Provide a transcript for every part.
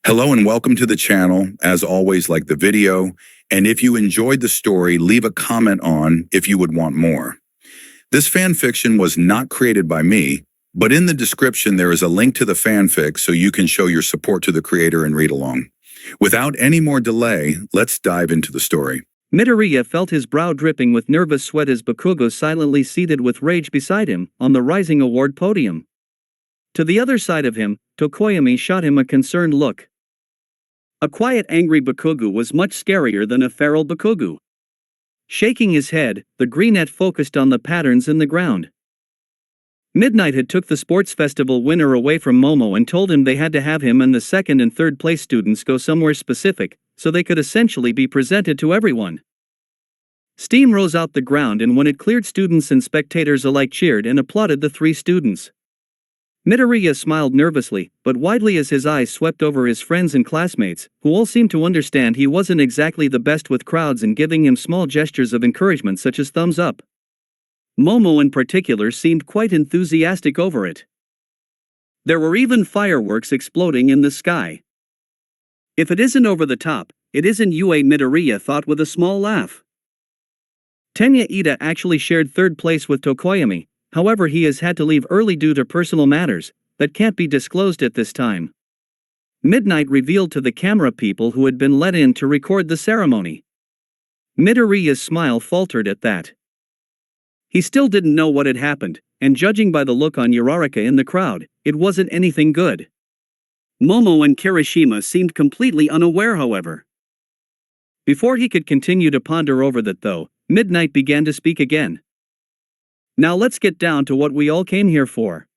Hello and welcome to the channel. As always, like the video, and if you enjoyed the story, leave a comment on if you would want more. This fanfiction was not created by me, but in the description there is a link to the fanfic so you can show your support to the creator and read along. Without any more delay, let's dive into the story. Midoriya felt his brow dripping with nervous sweat as Bakugo silently seated with rage beside him on the rising award podium. To the other side of him, Tokoyami shot him a concerned look. A quiet, angry Bakugo was much scarier than a feral Bakugo. Shaking his head, the greenette focused on the patterns in the ground. Midnight had took the sports festival winner away from Momo and told him they had to have him and the second and third place students go somewhere specific, so they could essentially be presented to everyone. Steam rose out the ground, and when it cleared, students and spectators alike cheered and applauded the three students. Midoriya smiled nervously, but widely as his eyes swept over his friends and classmates, who all seemed to understand he wasn't exactly the best with crowds and giving him small gestures of encouragement such as thumbs up. Momo in particular seemed quite enthusiastic over it. There were even fireworks exploding in the sky. If it isn't over the top, it isn't Ue, Midoriya thought with a small laugh. Tenya Ida actually shared third place with Tokoyami. However, he has had to leave early due to personal matters that can't be disclosed at this time. Midnight revealed to the camera people who had been let in to record the ceremony. Midoriya's smile faltered at that. He still didn't know what had happened, and judging by the look on Uraraka in the crowd, it wasn't anything good. Momo and Kirishima seemed completely unaware, however. Before he could continue to ponder over that though, Midnight began to speak again. Now let's get down to what we all came here for.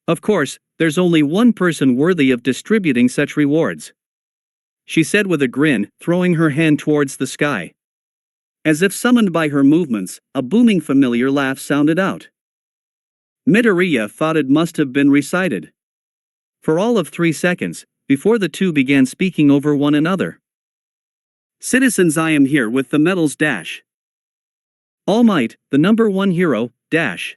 Of course, there's only one person worthy of distributing such rewards, she said with a grin, throwing her hand towards the sky. As if summoned by her movements, a booming familiar laugh sounded out. Midoriya thought it must have been recited. For all of 3 seconds, before the two began speaking over one another. Citizens, I am here with the medals dash. All Might, the number one hero, dash.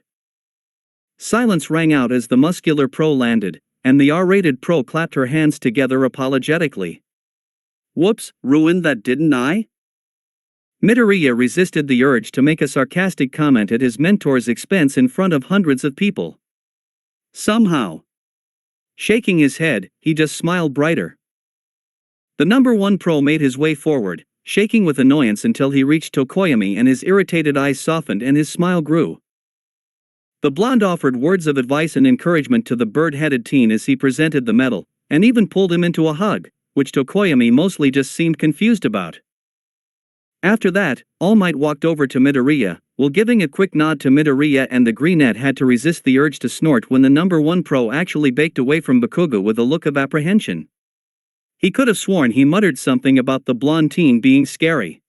Silence rang out as the muscular pro landed, and the R-rated pro clapped her hands together apologetically. Whoops, ruined that, didn't I? Midoriya resisted the urge to make a sarcastic comment at his mentor's expense in front of hundreds of people. Somehow. Shaking his head, he just smiled brighter. The number one pro made his way forward, shaking with annoyance until he reached Tokoyami, and his irritated eyes softened and his smile grew. The blonde offered words of advice and encouragement to the bird-headed teen as he presented the medal, and even pulled him into a hug, which Tokoyami mostly just seemed confused about. After that, All Might walked over to Midoriya, while giving a quick nod to Midoriya, and the greenette had to resist the urge to snort when the number one pro actually backed away from Bakugo with a look of apprehension. He could have sworn he muttered something about the blonde teen being scary.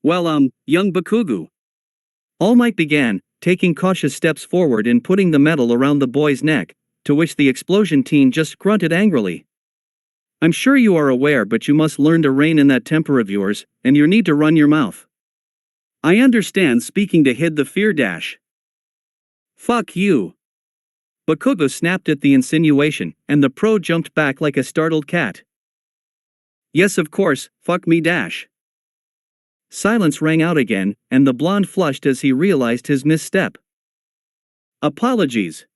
Well, young Bakugo. All Might began, taking cautious steps forward and putting the medal around the boy's neck, to which the explosion teen just grunted angrily. I'm sure you are aware, but you must learn to rein in that temper of yours, and you need to run your mouth. I understand speaking to hid the fear dash. Fuck you. Bakugo snapped at the insinuation, and the pro jumped back like a startled cat. Yes, of course, fuck me dash. Silence rang out again, and the blonde flushed as he realized his misstep. Apologies.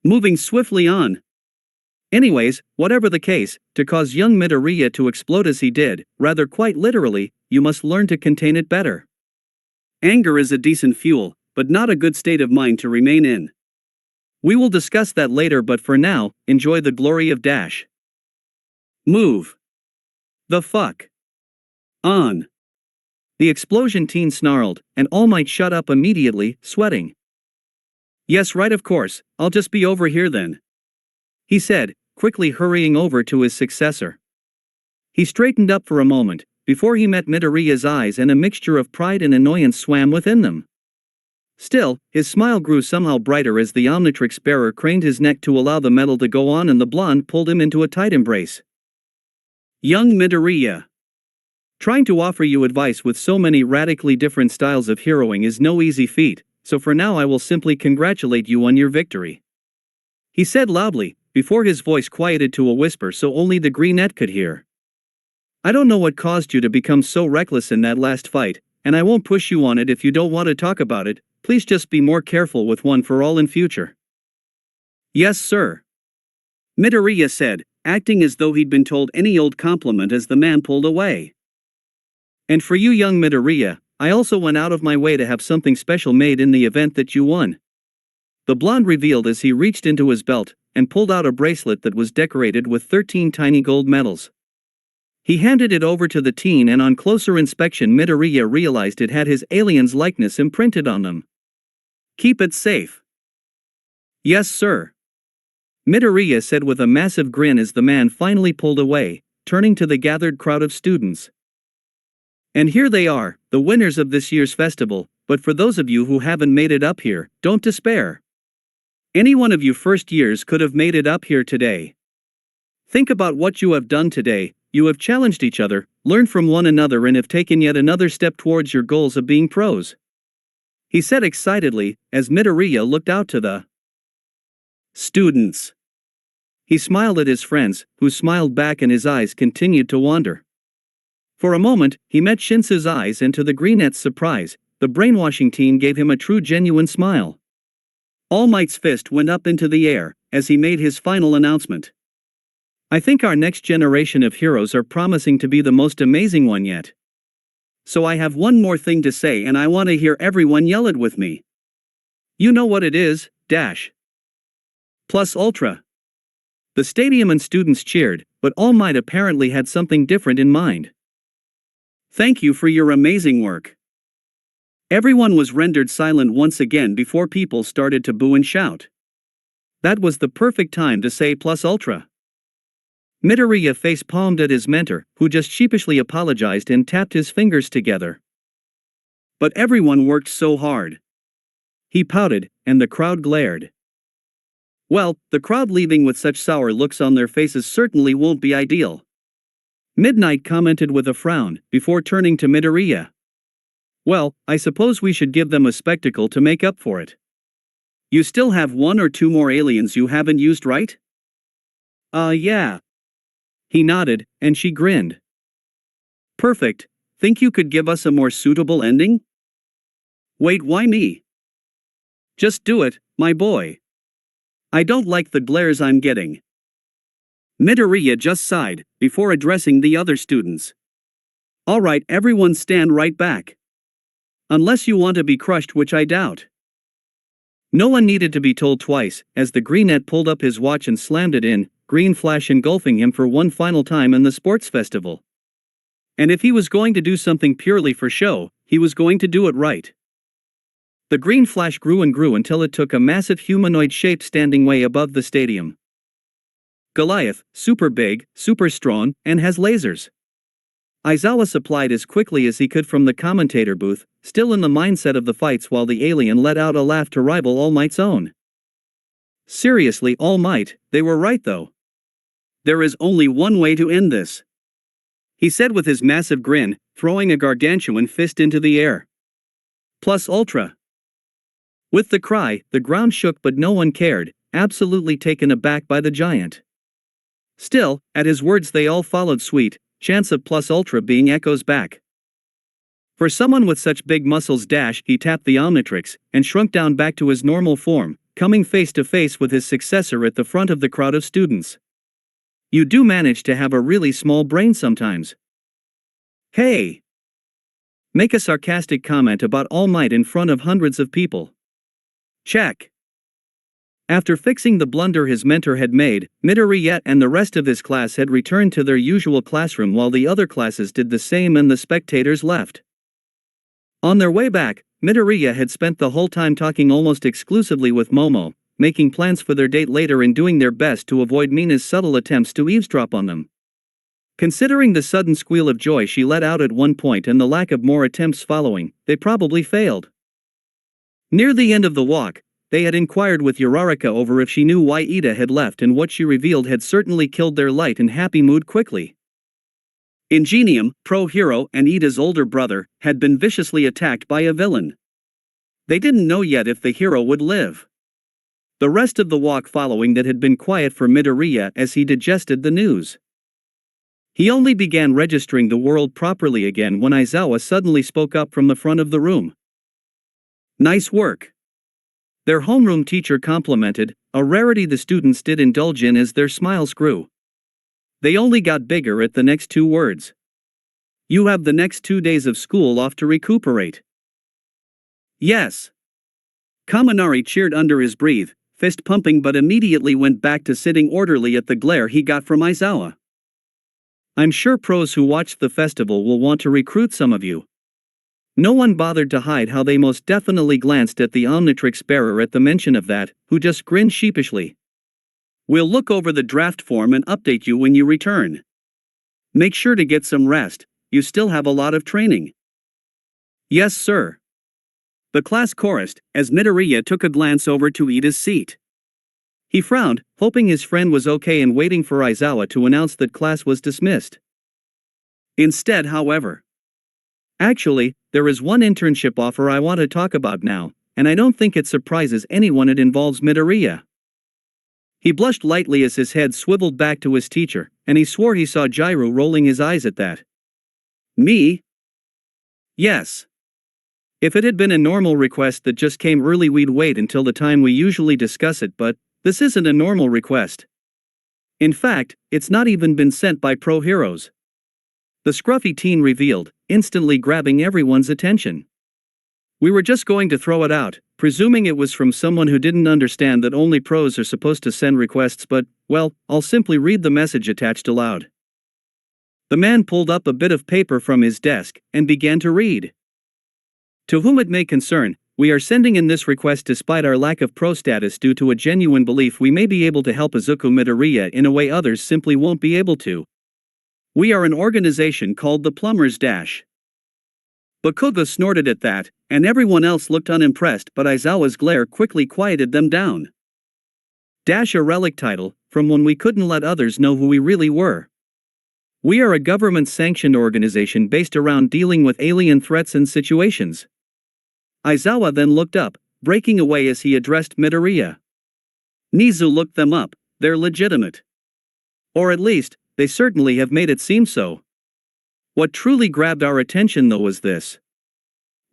Moving swiftly on. Anyways, whatever the case, to cause young Midoriya to explode as he did, rather quite literally, you must learn to contain it better. Anger is a decent fuel, but not a good state of mind to remain in. We will discuss that later, but for now, enjoy the glory of dash. Move. The fuck. On. The explosion teen snarled, and All Might shut up immediately, sweating. Yes, right, of course, I'll just be over here then, he said, quickly hurrying over to his successor. He straightened up for a moment, before he met Midoriya's eyes, and a mixture of pride and annoyance swam within them. Still, his smile grew somehow brighter as the Omnitrix bearer craned his neck to allow the medal to go on, and the blonde pulled him into a tight embrace. Young Midoriya. Trying to offer you advice with so many radically different styles of heroing is no easy feat, so for now I will simply congratulate you on your victory, he said loudly, before his voice quieted to a whisper so only the greenette could hear. I don't know what caused you to become so reckless in that last fight, and I won't push you on it if you don't want to talk about it. Please just be more careful with one for all in future. Yes, sir. Midoriya said, acting as though he'd been told any old compliment as the man pulled away. And for you, young Midoriya, I also went out of my way to have something special made in the event that you won. The blonde revealed as he reached into his belt and pulled out a bracelet that was decorated with 13 tiny gold medals. He handed it over to the teen, and on closer inspection Midoriya realized it had his alien's likeness imprinted on them. Keep it safe. Yes, sir. Midoriya said with a massive grin as the man finally pulled away, turning to the gathered crowd of students. And here they are, the winners of this year's festival, but for those of you who haven't made it up here, don't despair. Any one of you first years could have made it up here today. Think about what you have done today. You have challenged each other, learned from one another, and have taken yet another step towards your goals of being pros. He said excitedly, as Midoriya looked out to the students. He smiled at his friends, who smiled back, and his eyes continued to wander. For a moment, he met Shinsu's eyes, and to the greenette's surprise, the brainwashing teen gave him a true genuine smile. All Might's fist went up into the air, as he made his final announcement. I think our next generation of heroes are promising to be the most amazing one yet. So I have one more thing to say, and I want to hear everyone yell it with me. You know what it is, dash. Plus Ultra. The stadium and students cheered, but All Might apparently had something different in mind. Thank you for your amazing work. Everyone was rendered silent once again before people started to boo and shout. That was the perfect time to say Plus Ultra. Midoriya face-palmed at his mentor, who just sheepishly apologized and tapped his fingers together. But everyone worked so hard. He pouted, and the crowd glared. Well, the crowd leaving with such sour looks on their faces certainly won't be ideal. Midnight commented with a frown, before turning to Midoriya. Well, I suppose we should give them a spectacle to make up for it. You still have 1 or 2 more aliens you haven't used, right? Yeah. He nodded, and she grinned. Perfect. Think you could give us a more suitable ending? Wait, why me? Just do it, my boy. I don't like the glares I'm getting. Midoriya just sighed, before addressing the other students. Alright, everyone stand right back. Unless you want to be crushed, which I doubt. No one needed to be told twice, as the greenette pulled up his watch and slammed it in, green flash engulfing him for one final time in the sports festival. And if he was going to do something purely for show, he was going to do it right. The green flash grew and grew until it took a massive humanoid shape standing way above the stadium. Goliath, super big, super strong, and has lasers. Aizawa supplied as quickly as he could from the commentator booth, still in the mindset of the fights, while the alien let out a laugh to rival All Might's own. Seriously, All Might, they were right though. There is only one way to end this. He said with his massive grin, throwing a gargantuan fist into the air. Plus Ultra. With the cry, the ground shook, but no one cared, absolutely taken aback by the giant. Still, at his words they all followed suit, chants of Plus Ultra being echoes back. For someone with such big muscles, he tapped the Omnitrix, and shrunk down back to his normal form, coming face to face with his successor at the front of the crowd of students. You do manage to have a really small brain sometimes. Hey! Make a sarcastic comment about All Might in front of hundreds of people. Check. After fixing the blunder his mentor had made, Midoriya and the rest of his class had returned to their usual classroom while the other classes did the same and the spectators left. On their way back, Midoriya had spent the whole time talking almost exclusively with Momo, making plans for their date later and doing their best to avoid Mina's subtle attempts to eavesdrop on them. Considering the sudden squeal of joy she let out at one point and the lack of more attempts following, they probably failed. Near the end of the walk, they had inquired with Uraraka over if she knew why Ida had left, and what she revealed had certainly killed their light and happy mood quickly. Ingenium, pro-hero, and Ida's older brother, had been viciously attacked by a villain. They didn't know yet if the hero would live. The rest of the walk following that had been quiet for Midoriya as he digested the news. He only began registering the world properly again when Aizawa suddenly spoke up from the front of the room. Nice work. Their homeroom teacher complimented, a rarity the students did indulge in as their smiles grew. They only got bigger at the next two words. You have the next 2 days of school off to recuperate. Yes. Kaminari cheered under his breath, fist pumping, but immediately went back to sitting orderly at the glare he got from Aizawa. I'm sure pros who watched the festival will want to recruit some of you. No one bothered to hide how they most definitely glanced at the Omnitrix bearer at the mention of that, who just grinned sheepishly. We'll look over the draft form and update you when you return. Make sure to get some rest, you still have a lot of training. Yes, sir. The class chorused, as Midoriya took a glance over to Ida's seat. He frowned, hoping his friend was okay and waiting for Aizawa to announce that class was dismissed. Instead, however. Actually, there is one internship offer I want to talk about now, and I don't think it surprises anyone it involves Midoriya. He blushed lightly as his head swiveled back to his teacher, and he swore he saw Jairu rolling his eyes at that. Me? Yes. If it had been a normal request that just came early, we'd wait until the time we usually discuss it, but this isn't a normal request. In fact, it's not even been sent by pro heroes. The scruffy teen revealed, instantly grabbing everyone's attention. We were just going to throw it out, presuming it was from someone who didn't understand that only pros are supposed to send requests, but, well, I'll simply read the message attached aloud. The man pulled up a bit of paper from his desk and began to read. To whom it may concern, we are sending in this request despite our lack of pro status due to a genuine belief we may be able to help Izuku Midoriya in a way others simply won't be able to. We are an organization called the Plumbers Dash. Bakugo snorted at that, and everyone else looked unimpressed, but Aizawa's glare quickly quieted them down. Dash, a relic title, from when we couldn't let others know who we really were. We are a government-sanctioned organization based around dealing with alien threats and situations. Aizawa then looked up, breaking away as he addressed Midoriya. Nizu looked them up, they're legitimate. Or at least, they certainly have made it seem so. What truly grabbed our attention though was this.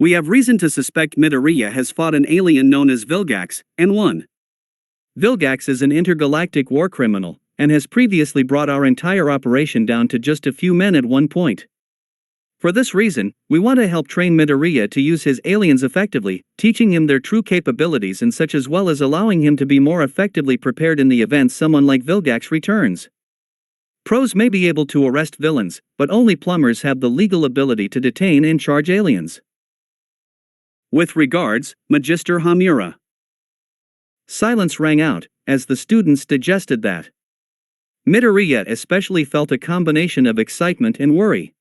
We have reason to suspect Midoriya has fought an alien known as Vilgax, and won. Vilgax is an intergalactic war criminal, and has previously brought our entire operation down to just a few men at one point. For this reason, we want to help train Midoriya to use his aliens effectively, teaching him their true capabilities and such, as well as allowing him to be more effectively prepared in the event someone like Vilgax returns. Pros may be able to arrest villains, but only plumbers have the legal ability to detain and charge aliens. With regards, Magister Hamura. Silence rang out, as the students digested that. Midoriya especially felt a combination of excitement and worry.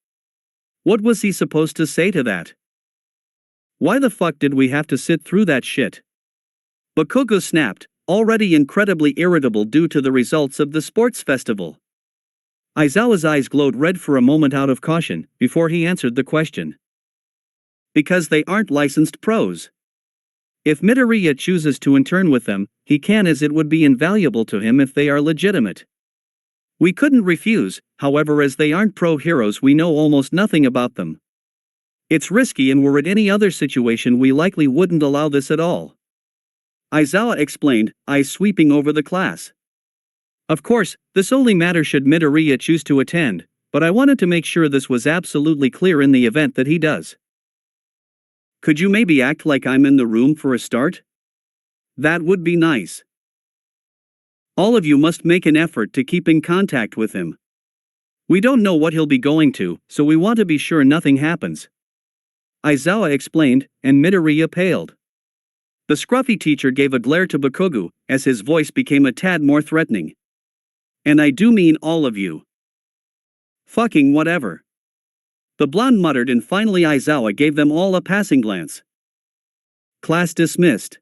What was he supposed to say to that? Why the fuck did we have to sit through that shit? Bakugo snapped, already incredibly irritable due to the results of the sports festival. Aizawa's eyes glowed red for a moment out of caution, before he answered the question. Because they aren't licensed pros. If Midoriya chooses to intern with them, he can, as it would be invaluable to him if they are legitimate. We couldn't refuse, however, as they aren't pro heroes, we know almost nothing about them. It's risky, and were it any other situation we likely wouldn't allow this at all. Aizawa explained, eyes sweeping over the class. Of course, this only matters should Midoriya choose to attend, but I wanted to make sure this was absolutely clear in the event that he does. Could you maybe act like I'm in the room for a start? That would be nice. All of you must make an effort to keep in contact with him. We don't know what he'll be going to, so we want to be sure nothing happens. Aizawa explained, and Midoriya paled. The scruffy teacher gave a glare to Bakugo, as his voice became a tad more threatening. And I do mean all of you. Fucking whatever. The blonde muttered, and finally Aizawa gave them all a passing glance. Class dismissed.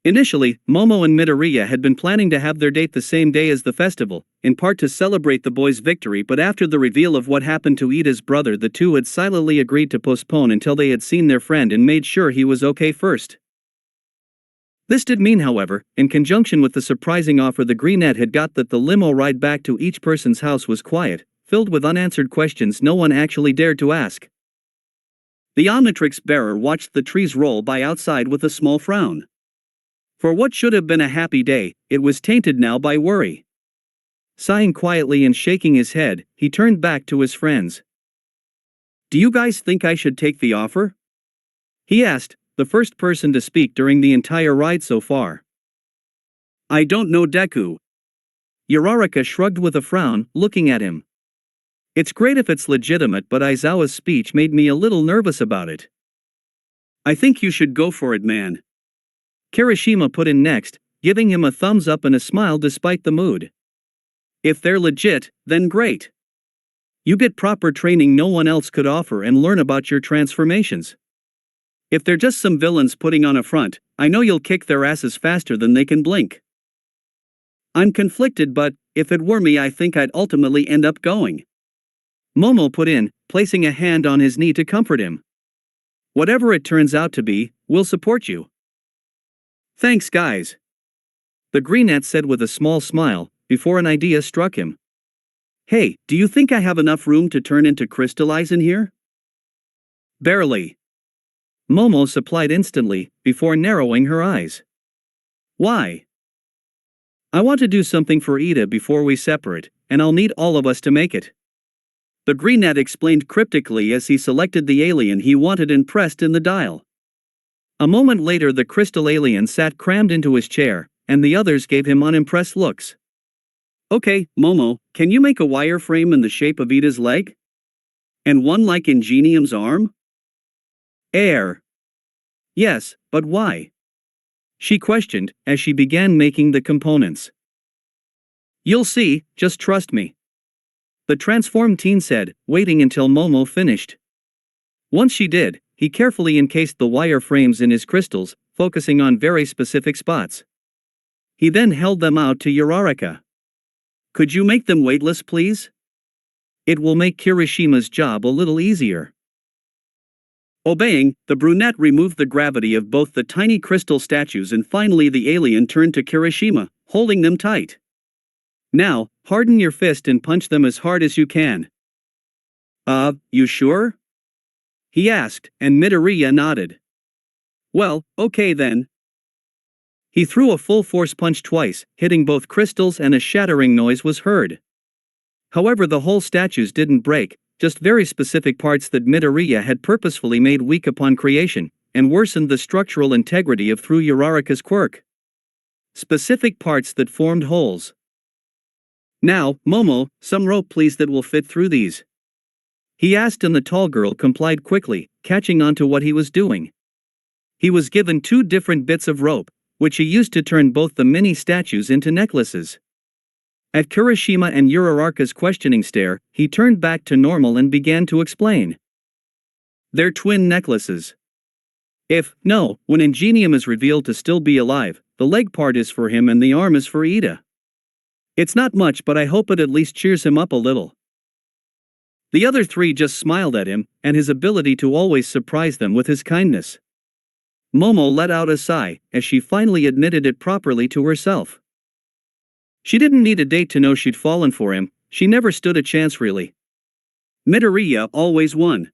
Initially, Momo and Midoriya had been planning to have their date the same day as the festival, in part to celebrate the boys' victory, but after the reveal of what happened to Ida's brother, the two had silently agreed to postpone until they had seen their friend and made sure he was okay first. This did mean, however, in conjunction with the surprising offer the Greenette had got, that the limo ride back to each person's house was quiet, filled with unanswered questions no one actually dared to ask. The Omnitrix bearer watched the trees roll by outside with a small frown. For what should have been a happy day, it was tainted now by worry. Sighing quietly and shaking his head, he turned back to his friends. "Do you guys think I should take the offer?" he asked, the first person to speak during the entire ride so far. "I don't know, Deku." Uraraka shrugged with a frown, looking at him. "It's great if it's legitimate, but Aizawa's speech made me a little nervous about it." "I think you should go for it, man." Kirishima put in next, giving him a thumbs up and a smile despite the mood. "If they're legit, then great. You get proper training no one else could offer and learn about your transformations. If they're just some villains putting on a front, I know you'll kick their asses faster than they can blink." "I'm conflicted, but if it were me I think I'd ultimately end up going." Momo put in, placing a hand on his knee to comfort him. "Whatever it turns out to be, we'll support you." "Thanks, guys," the Greenette said with a small smile, before an idea struck him. "Hey, do you think I have enough room to turn into crystallize in here?" "Barely," Momo supplied instantly, before narrowing her eyes. "Why?" "I want to do something for Ida before we separate, and I'll need all of us to make it," the Greenette explained cryptically as he selected the alien he wanted and pressed in the dial. A moment later the crystal alien sat crammed into his chair, and the others gave him unimpressed looks. "Okay, Momo, can you make a wireframe in the shape of Ida's leg? And one like Ingenium's arm?" "Air." "Yes, but why?" she questioned, as she began making the components. "You'll see, just trust me," the transformed teen said, waiting until Momo finished. Once she did, he carefully encased the wire frames in his crystals, focusing on very specific spots. He then held them out to Uraraka. "Could you make them weightless, please? It will make Kirishima's job a little easier." Obeying, the brunette removed the gravity of both the tiny crystal statues, and finally the alien turned to Kirishima, holding them tight. "Now, harden your fist and punch them as hard as you can." You sure?" he asked, and Midoriya nodded. "Well, okay then." He threw a full force punch twice, hitting both crystals, and a shattering noise was heard. However, the whole statues didn't break, just very specific parts that Midoriya had purposefully made weak upon creation, and worsened the structural integrity of through Uraraka's quirk. Specific parts that formed holes. "Now, Momo, some rope please that will fit through these," he asked, and the tall girl complied quickly, catching on to what he was doing. He was given 2 different bits of rope, which he used to turn both the mini statues into necklaces. At Kirishima and Uraraka's questioning stare, he turned back to normal and began to explain. "They're twin necklaces. When Ingenium is revealed to still be alive, the leg part is for him and the arm is for Ida. It's not much, but I hope it at least cheers him up a little." The other 3 just smiled at him, and his ability to always surprise them with his kindness. Momo let out a sigh, as she finally admitted it properly to herself. She didn't need a date to know she'd fallen for him, she never stood a chance really. Midoriya always won.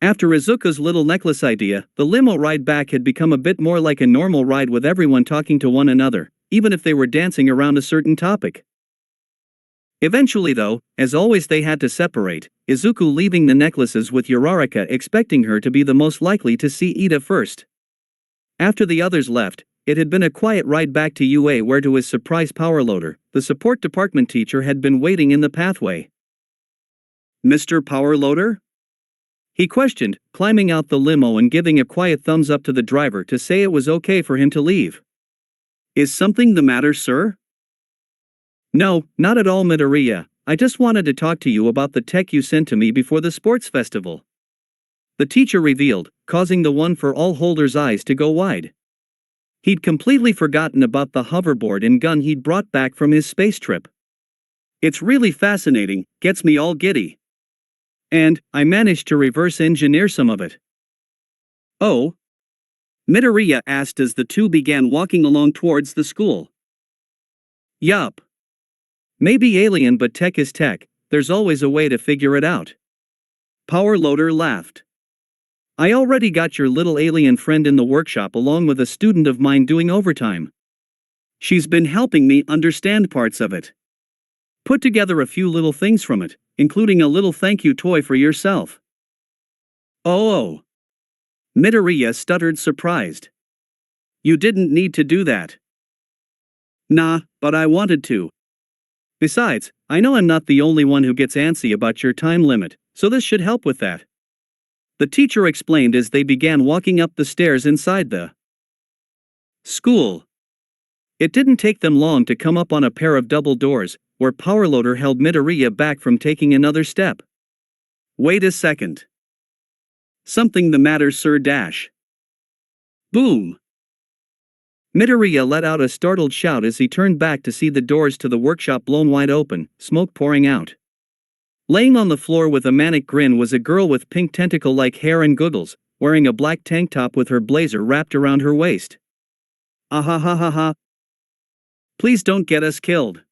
After Izuku's little necklace idea, the limo ride back had become a bit more like a normal ride, with everyone talking to one another, even if they were dancing around a certain topic. Eventually though, as always they had to separate, Izuku leaving the necklaces with Uraraka, expecting her to be the most likely to see Ida first. After the others left, it had been a quiet ride back to UA, where to his surprise powerloader, the support department teacher had been waiting in the pathway. "Mr. Powerloader?" he questioned, climbing out the limo and giving a quiet thumbs up to the driver to say it was okay for him to leave. "Is something the matter, sir?" "No, not at all, Midoriya. I just wanted to talk to you about the tech you sent to me before the sports festival," the teacher revealed, causing the One for All holder's eyes to go wide. He'd completely forgotten about the hoverboard and gun he'd brought back from his space trip. "It's really fascinating, gets me all giddy. And I managed to reverse engineer some of it." "Oh?" Midoriya asked as the two began walking along towards the school. Yup. Maybe alien, but tech is tech, there's always a way to figure it out. Power Loader laughed. I already got your little alien friend in the workshop along with a student of mine doing overtime. She's been helping me understand parts of it. Put together a few little things from it, including a little thank you toy for yourself. Oh. Midoriya stuttered, surprised. You didn't need to do that. Nah, but I wanted to. Besides, I know I'm not the only one who gets antsy about your time limit, so this should help with that. The teacher explained as they began walking up the stairs inside the school. It didn't take them long to come up on a pair of double doors, where Power Loader held Midoriya back from taking another step. Wait a second. Something the matter, Sir Dash. Boom. Midoriya let out a startled shout as he turned back to see the doors to the workshop blown wide open, smoke pouring out. Laying on the floor with a manic grin was a girl with pink tentacle-like hair and goggles, wearing a black tank top with her blazer wrapped around her waist. Ahahaha. Please don't get us killed.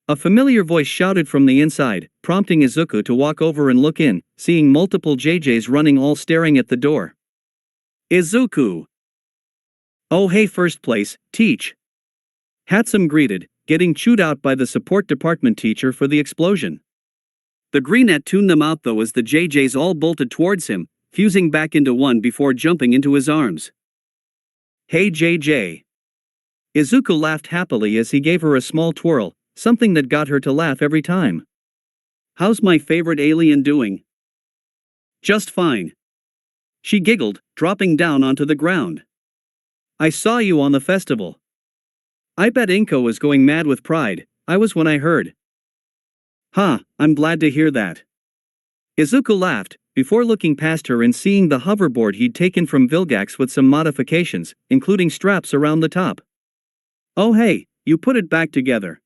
A familiar voice shouted from the inside, prompting Izuku to walk over and look in, seeing multiple JJs running, all staring at the door. Izuku. Oh hey, first place, teach. Hatsum greeted, getting chewed out by the support department teacher for the explosion. The greenette tuned them out though as the JJs all bolted towards him, fusing back into one before jumping into his arms. Hey JJ. Izuku laughed happily as he gave her a small twirl, something that got her to laugh every time. How's my favorite alien doing? Just fine. She giggled, dropping down onto the ground. I saw you on the festival. I bet Inko was going mad with pride, I was when I heard. Huh, I'm glad to hear that. Izuku laughed, before looking past her and seeing the hoverboard he'd taken from Vilgax with some modifications, including straps around the top. Oh hey, you put it back together.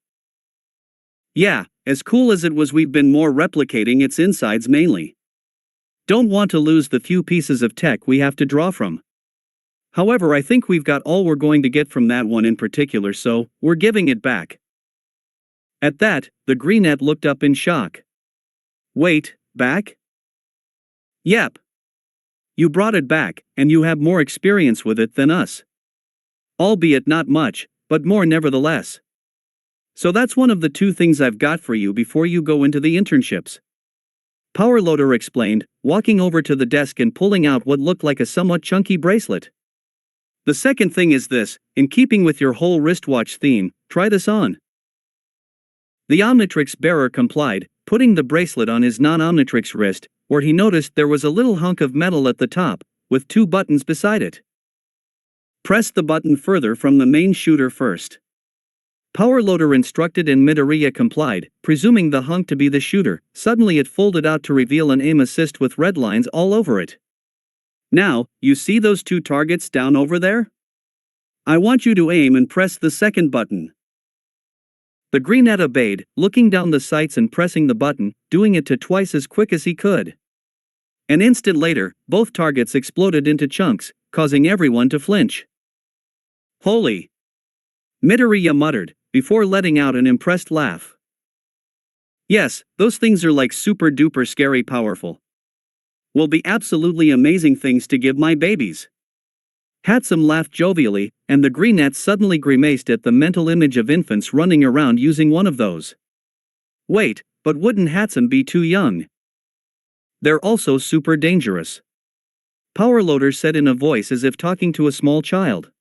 Yeah, as cool as it was, we've been more replicating its insides mainly. Don't want to lose the few pieces of tech we have to draw from. However, I think we've got all we're going to get from that one in particular, so we're giving it back. At that, the greenette looked up in shock. Wait, back? Yep. You brought it back, and you have more experience with it than us. Albeit not much, but more nevertheless. So that's one of the two things I've got for you before you go into the internships. Power Loader explained, walking over to the desk and pulling out what looked like a somewhat chunky bracelet. The second thing is this, in keeping with your whole wristwatch theme, try this on. The Omnitrix bearer complied, putting the bracelet on his non-Omnitrix wrist, where he noticed there was a little hunk of metal at the top, with two buttons beside it. Press the button further from the main shooter first. Power Loader instructed and Midoriya complied, presuming the hunk to be the shooter. Suddenly it folded out to reveal an aim assist with red lines all over it. Now, you see those two targets down over there? I want you to aim and press the second button. The greenette obeyed, looking down the sights and pressing the button, doing it to twice as quick as he could. An instant later, both targets exploded into chunks, causing everyone to flinch. Holy! Midoriya muttered, before letting out an impressed laugh. Yes, those things are like super duper scary powerful. Will be absolutely amazing things to give my babies. Hatsum laughed jovially, and the greenette suddenly grimaced at the mental image of infants running around using one of those. Wait, but wouldn't Hatsum be too young? They're also super dangerous. Power Loader said in a voice as if talking to a small child.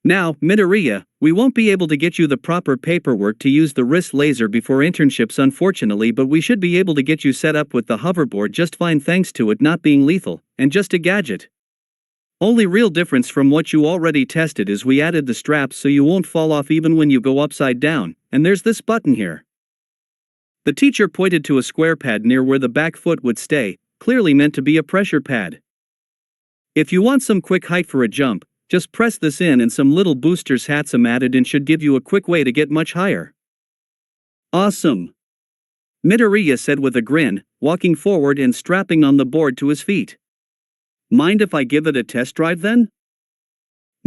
Now, Midoriya, we won't be able to get you the proper paperwork to use the wrist laser before internships unfortunately, but we should be able to get you set up with the hoverboard just fine thanks to it not being lethal, and just a gadget. Only real difference from what you already tested is we added the straps so you won't fall off even when you go upside down, and there's this button here. The teacher pointed to a square pad near where the back foot would stay, clearly meant to be a pressure pad. If you want some quick height for a jump, just press this in and some little boosters Hatsum added in should give you a quick way to get much higher. Awesome! Midoriya said with a grin, walking forward and strapping on the board to his feet. Mind if I give it a test drive then?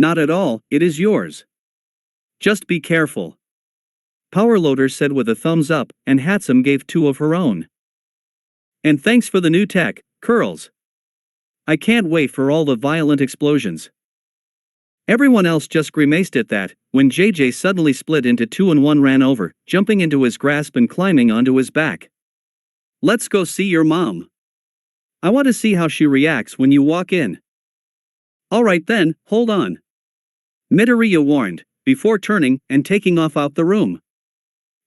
Not at all, it is yours. Just be careful. Powerloader said with a thumbs up, and Hatsum gave 2 of her own. And thanks for the new tech, Curls. I can't wait for all the violent explosions. Everyone else just grimaced at that, when JJ suddenly split into 2 and one ran over, jumping into his grasp and climbing onto his back. Let's go see your mom. I want to see how she reacts when you walk in. Alright then, hold on. Midoriya warned, before turning and taking off out the room.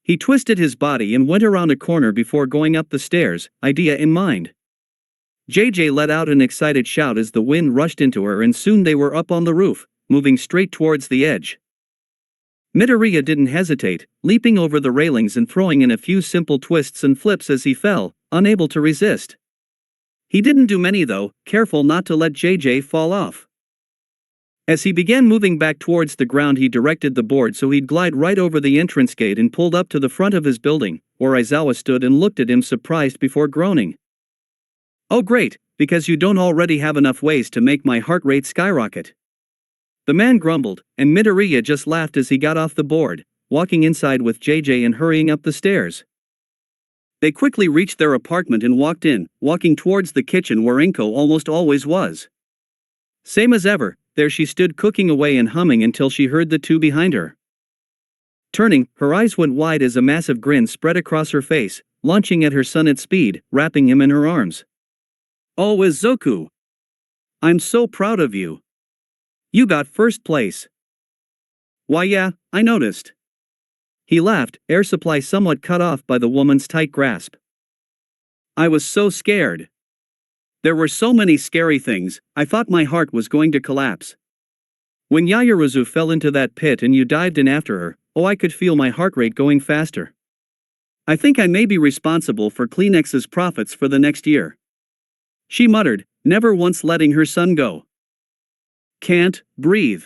He twisted his body and went around a corner before going up the stairs, idea in mind. JJ let out an excited shout as the wind rushed into her and soon they were up on the roof, moving straight towards the edge. Midoriya didn't hesitate, leaping over the railings and throwing in a few simple twists and flips as he fell, unable to resist. He didn't do many though, careful not to let JJ fall off. As he began moving back towards the ground, he directed the board so he'd glide right over the entrance gate and pulled up to the front of his building, where Aizawa stood and looked at him surprised before groaning. Oh great, because you don't already have enough ways to make my heart rate skyrocket. The man grumbled, and Midoriya just laughed as he got off the board, walking inside with JJ and hurrying up the stairs. They quickly reached their apartment and walked in, walking towards the kitchen where Inko almost always was. Same as ever, there she stood cooking away and humming until she heard the 2 behind her. Turning, her eyes went wide as a massive grin spread across her face, launching at her son at speed, wrapping him in her arms. Oh Izuku! I'm so proud of you. You got first place. Why yeah, I noticed. He laughed, air supply somewhat cut off by the woman's tight grasp. I was so scared. There were so many scary things, I thought my heart was going to collapse. When Yaoyorozu fell into that pit and you dived in after her, oh I could feel my heart rate going faster. I think I may be responsible for Kleenex's profits for the next year. She muttered, never once letting her son go. Can't breathe.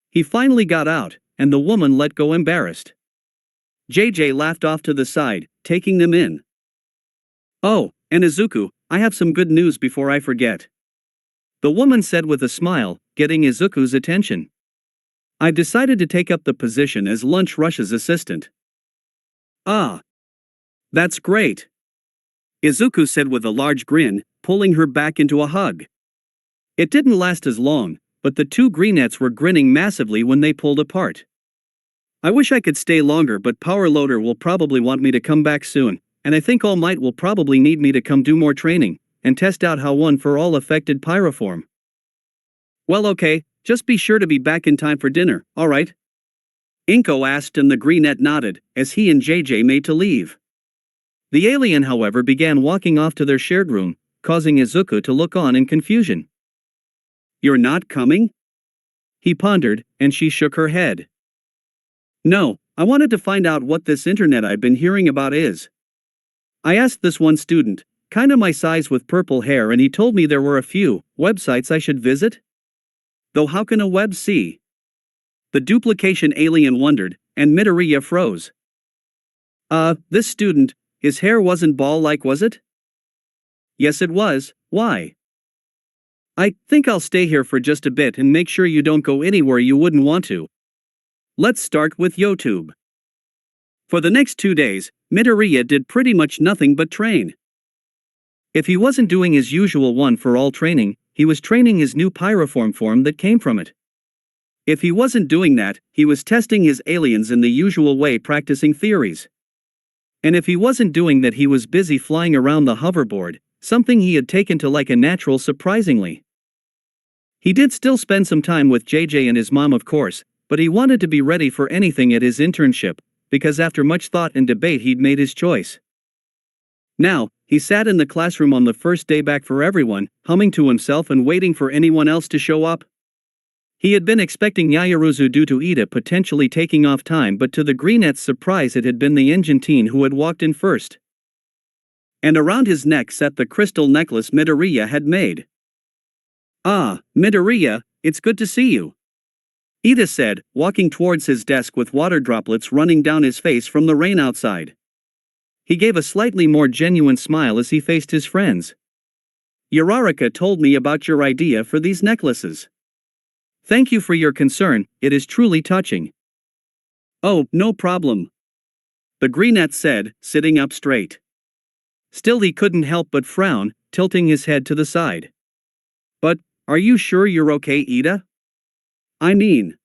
He finally got out, and the woman let go embarrassed. JJ laughed off to the side, taking them in. Oh, and Izuku, I have some good news before I forget. The woman said with a smile, getting Izuku's attention. I've decided to take up the position as Lunch Rush's assistant. Ah. That's great. Izuku said with a large grin, pulling her back into a hug. It didn't last as long, but the 2 greenettes were grinning massively when they pulled apart. I wish I could stay longer, but Powerloader will probably want me to come back soon, and I think All Might will probably need me to come do more training, and test out how one for all affected pyroform. Well okay, just be sure to be back in time for dinner, alright? Inko asked and the greenette nodded, as he and JJ made to leave. The alien however began walking off to their shared room, causing Izuku to look on in confusion. You're not coming? He pondered, and she shook her head. No, I wanted to find out what this internet I've been hearing about is. I asked this one student, kinda my size with purple hair, and he told me there were a few websites I should visit. Though how can a web see? The duplication alien wondered, and Midoriya froze. This student, his hair wasn't ball-like, was it? Yes it was, why? I think I'll stay here for just a bit and make sure you don't go anywhere you wouldn't want to. Let's start with YouTube. For the next 2 days, Midoriya did pretty much nothing but train. If he wasn't doing his usual one for all training, he was training his new pyroform form that came from it. If he wasn't doing that, he was testing his aliens in the usual way, practicing theories. And if he wasn't doing that, he was busy flying around the hoverboard, something he had taken to like a natural surprisingly. He did still spend some time with JJ and his mom of course, but he wanted to be ready for anything at his internship, because after much thought and debate he'd made his choice. Now, he sat in the classroom on the first day back for everyone, humming to himself and waiting for anyone else to show up. He had been expecting Yaoyorozu due to Ida potentially taking off time, but to the greenette's surprise it had been the engine teen who had walked in first. And around his neck sat the crystal necklace Midoriya had made. Ah, Midoriya, it's good to see you. Ida said, walking towards his desk with water droplets running down his face from the rain outside. He gave a slightly more genuine smile as he faced his friends. Uraraka told me about your idea for these necklaces. Thank you for your concern, it is truly touching. Oh, no problem. The Greenette said, sitting up straight. Still he couldn't help but frown, tilting his head to the side. But, are you sure you're okay, Ida? I mean,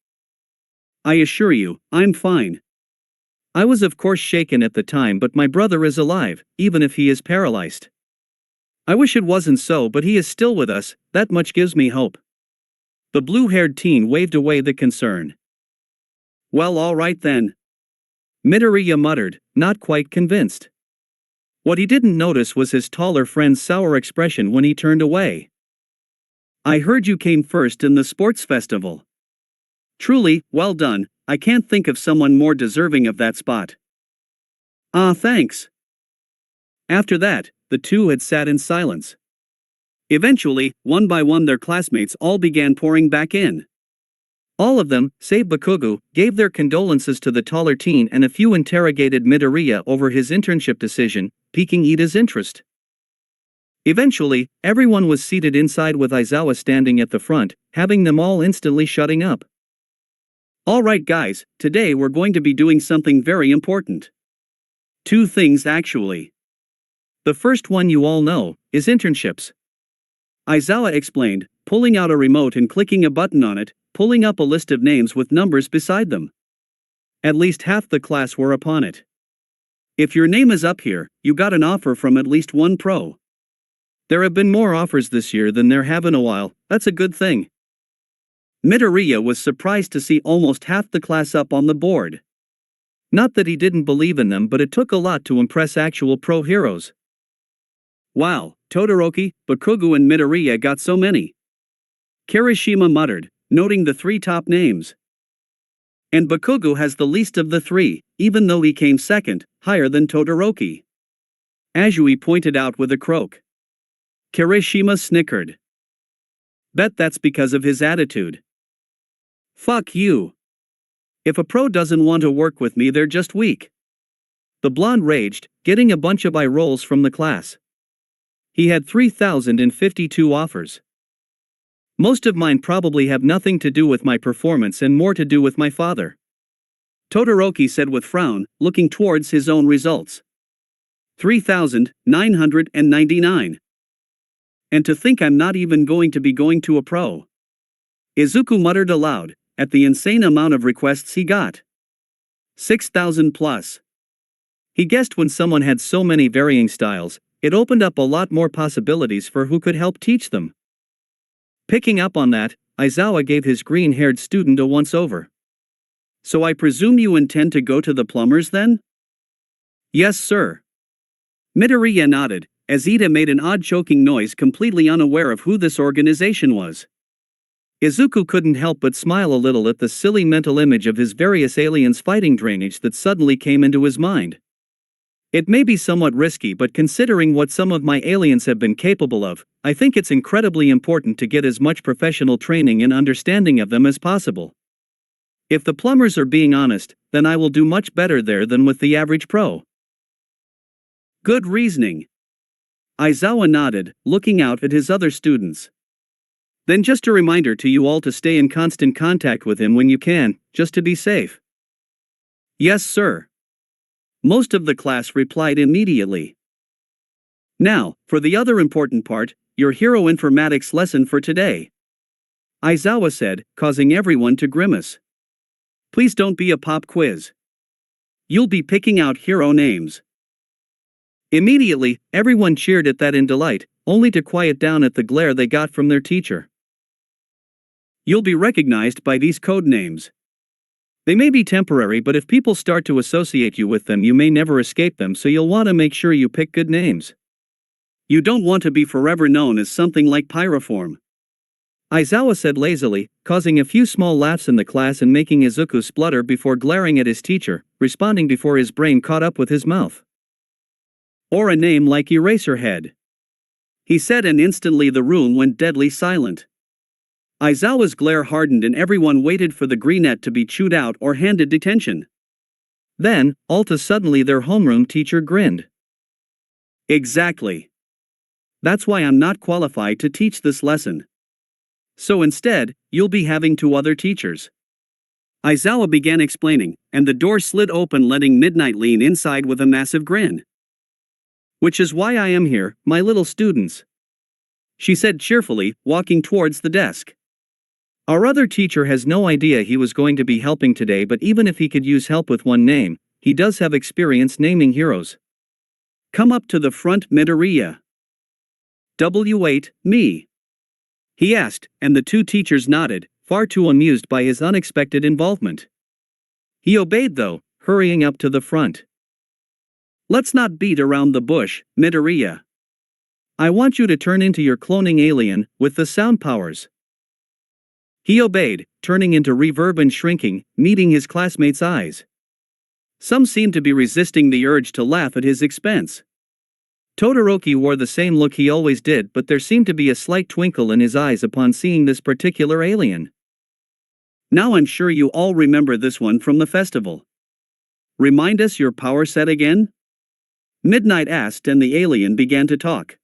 I assure you, I'm fine. I was of course shaken at the time, but my brother is alive, even if he is paralyzed. I wish it wasn't so, but he is still with us, that much gives me hope. The blue-haired teen waved away the concern. Well, all right then. Midoriya muttered, not quite convinced. What he didn't notice was his taller friend's sour expression when he turned away. I heard you came first in the sports festival. Truly, well done, I can't think of someone more deserving of that spot. Ah, thanks. After that, the two had sat in silence. Eventually, one by one their classmates all began pouring back in. All of them, save Bakugo, gave their condolences to the taller teen, and a few interrogated Midoriya over his internship decision, piquing Ida's interest. Eventually, everyone was seated inside with Aizawa standing at the front, having them all instantly shutting up. Alright guys, today we're going to be doing something very important. Two things actually. The first one you all know, is internships. Aizawa explained, pulling out a remote and clicking a button on it, pulling up a list of names with numbers beside them. At least half the class were upon it. If your name is up here, you got an offer from at least one pro. There have been more offers this year than there have in a while, that's a good thing. Midoriya was surprised to see almost half the class up on the board. Not that he didn't believe in them, but it took a lot to impress actual pro heroes. Wow, Todoroki, Bakugo and Midoriya got so many. Kirishima muttered, noting the three top names. And Bakugo has the least of the three, even though he came second, higher than Todoroki. Azui pointed out with a croak. Kirishima snickered. Bet that's because of his attitude. Fuck you. If a pro doesn't want to work with me, they're just weak. The blonde raged, getting a bunch of eye rolls from the class. He had 3,052 offers. Most of mine probably have nothing to do with my performance and more to do with my father. Todoroki said with frown, looking towards his own results. 3,999. And to think I'm not even going to be going to a pro. Izuku muttered aloud, at the insane amount of requests he got. 6,000 plus. He guessed when someone had so many varying styles, it opened up a lot more possibilities for who could help teach them. Picking up on that, Aizawa gave his green-haired student a once-over. So I presume you intend to go to the plumbers then? Yes, sir. Midoriya nodded, as Ida made an odd choking noise, completely unaware of who this organization was. Izuku couldn't help but smile a little at the silly mental image of his various aliens fighting drainage that suddenly came into his mind. It may be somewhat risky, but considering what some of my aliens have been capable of, I think it's incredibly important to get as much professional training and understanding of them as possible. If the plumbers are being honest, then I will do much better there than with the average pro. Good reasoning. Aizawa nodded, looking out at his other students. Then just a reminder to you all to stay in constant contact with him when you can, just to be safe. Yes, sir. Most of the class replied immediately. Now, for the other important part, your hero informatics lesson for today. Aizawa said, causing everyone to grimace. Please don't be a pop quiz. You'll be picking out hero names. Immediately, everyone cheered at that in delight, only to quiet down at the glare they got from their teacher. You'll be recognized by these code names. They may be temporary, but if people start to associate you with them, you may never escape them, so you'll want to make sure you pick good names. You don't want to be forever known as something like Pyroform. Aizawa said lazily, causing a few small laughs in the class and making Izuku splutter before glaring at his teacher, responding before his brain caught up with his mouth. Or a name like Eraserhead. He said, and instantly the room went deadly silent. Aizawa's glare hardened and everyone waited for the greenette to be chewed out or handed detention. Then, all too suddenly their homeroom teacher grinned. Exactly. That's why I'm not qualified to teach this lesson. So instead, you'll be having 2 other teachers. Aizawa began explaining, and the door slid open, letting Midnight lean inside with a massive grin. Which is why I am here, my little students, she said cheerfully, walking towards the desk. Our other teacher has no idea he was going to be helping today, but even if he could use help with one name, he does have experience naming heroes. Come up to the front, Midoriya. W8, me, he asked, and the 2 teachers nodded, far too amused by his unexpected involvement. He obeyed though, hurrying up to the front. Let's not beat around the bush, Midoriya. I want you to turn into your cloning alien, with the sound powers. He obeyed, turning into reverb and shrinking, meeting his classmates' eyes. Some seemed to be resisting the urge to laugh at his expense. Todoroki wore the same look he always did, but there seemed to be a slight twinkle in his eyes upon seeing this particular alien. Now I'm sure you all remember this one from the festival. Remind us your power set again? Midnight asked, and the alien began to talk.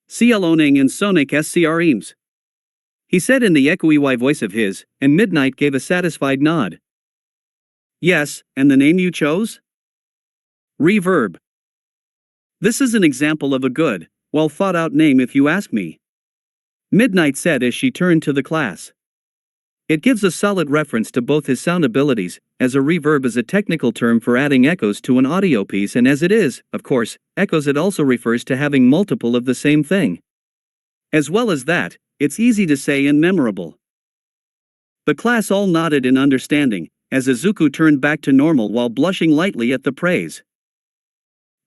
Celanna and Sonic SCREAMs, he said in the echoey voice of his, and Midnight gave a satisfied nod. Yes, and the name you chose? Reverb. This is an example of a good, well thought out name if you ask me, Midnight said as she turned to the class. It gives a solid reference to both his sound abilities, as a reverb is a technical term for adding echoes to an audio piece, and as it is, of course, echoes, it also refers to having multiple of the same thing. As well as that, it's easy to say and memorable. The class all nodded in understanding, as Izuku turned back to normal while blushing lightly at the praise.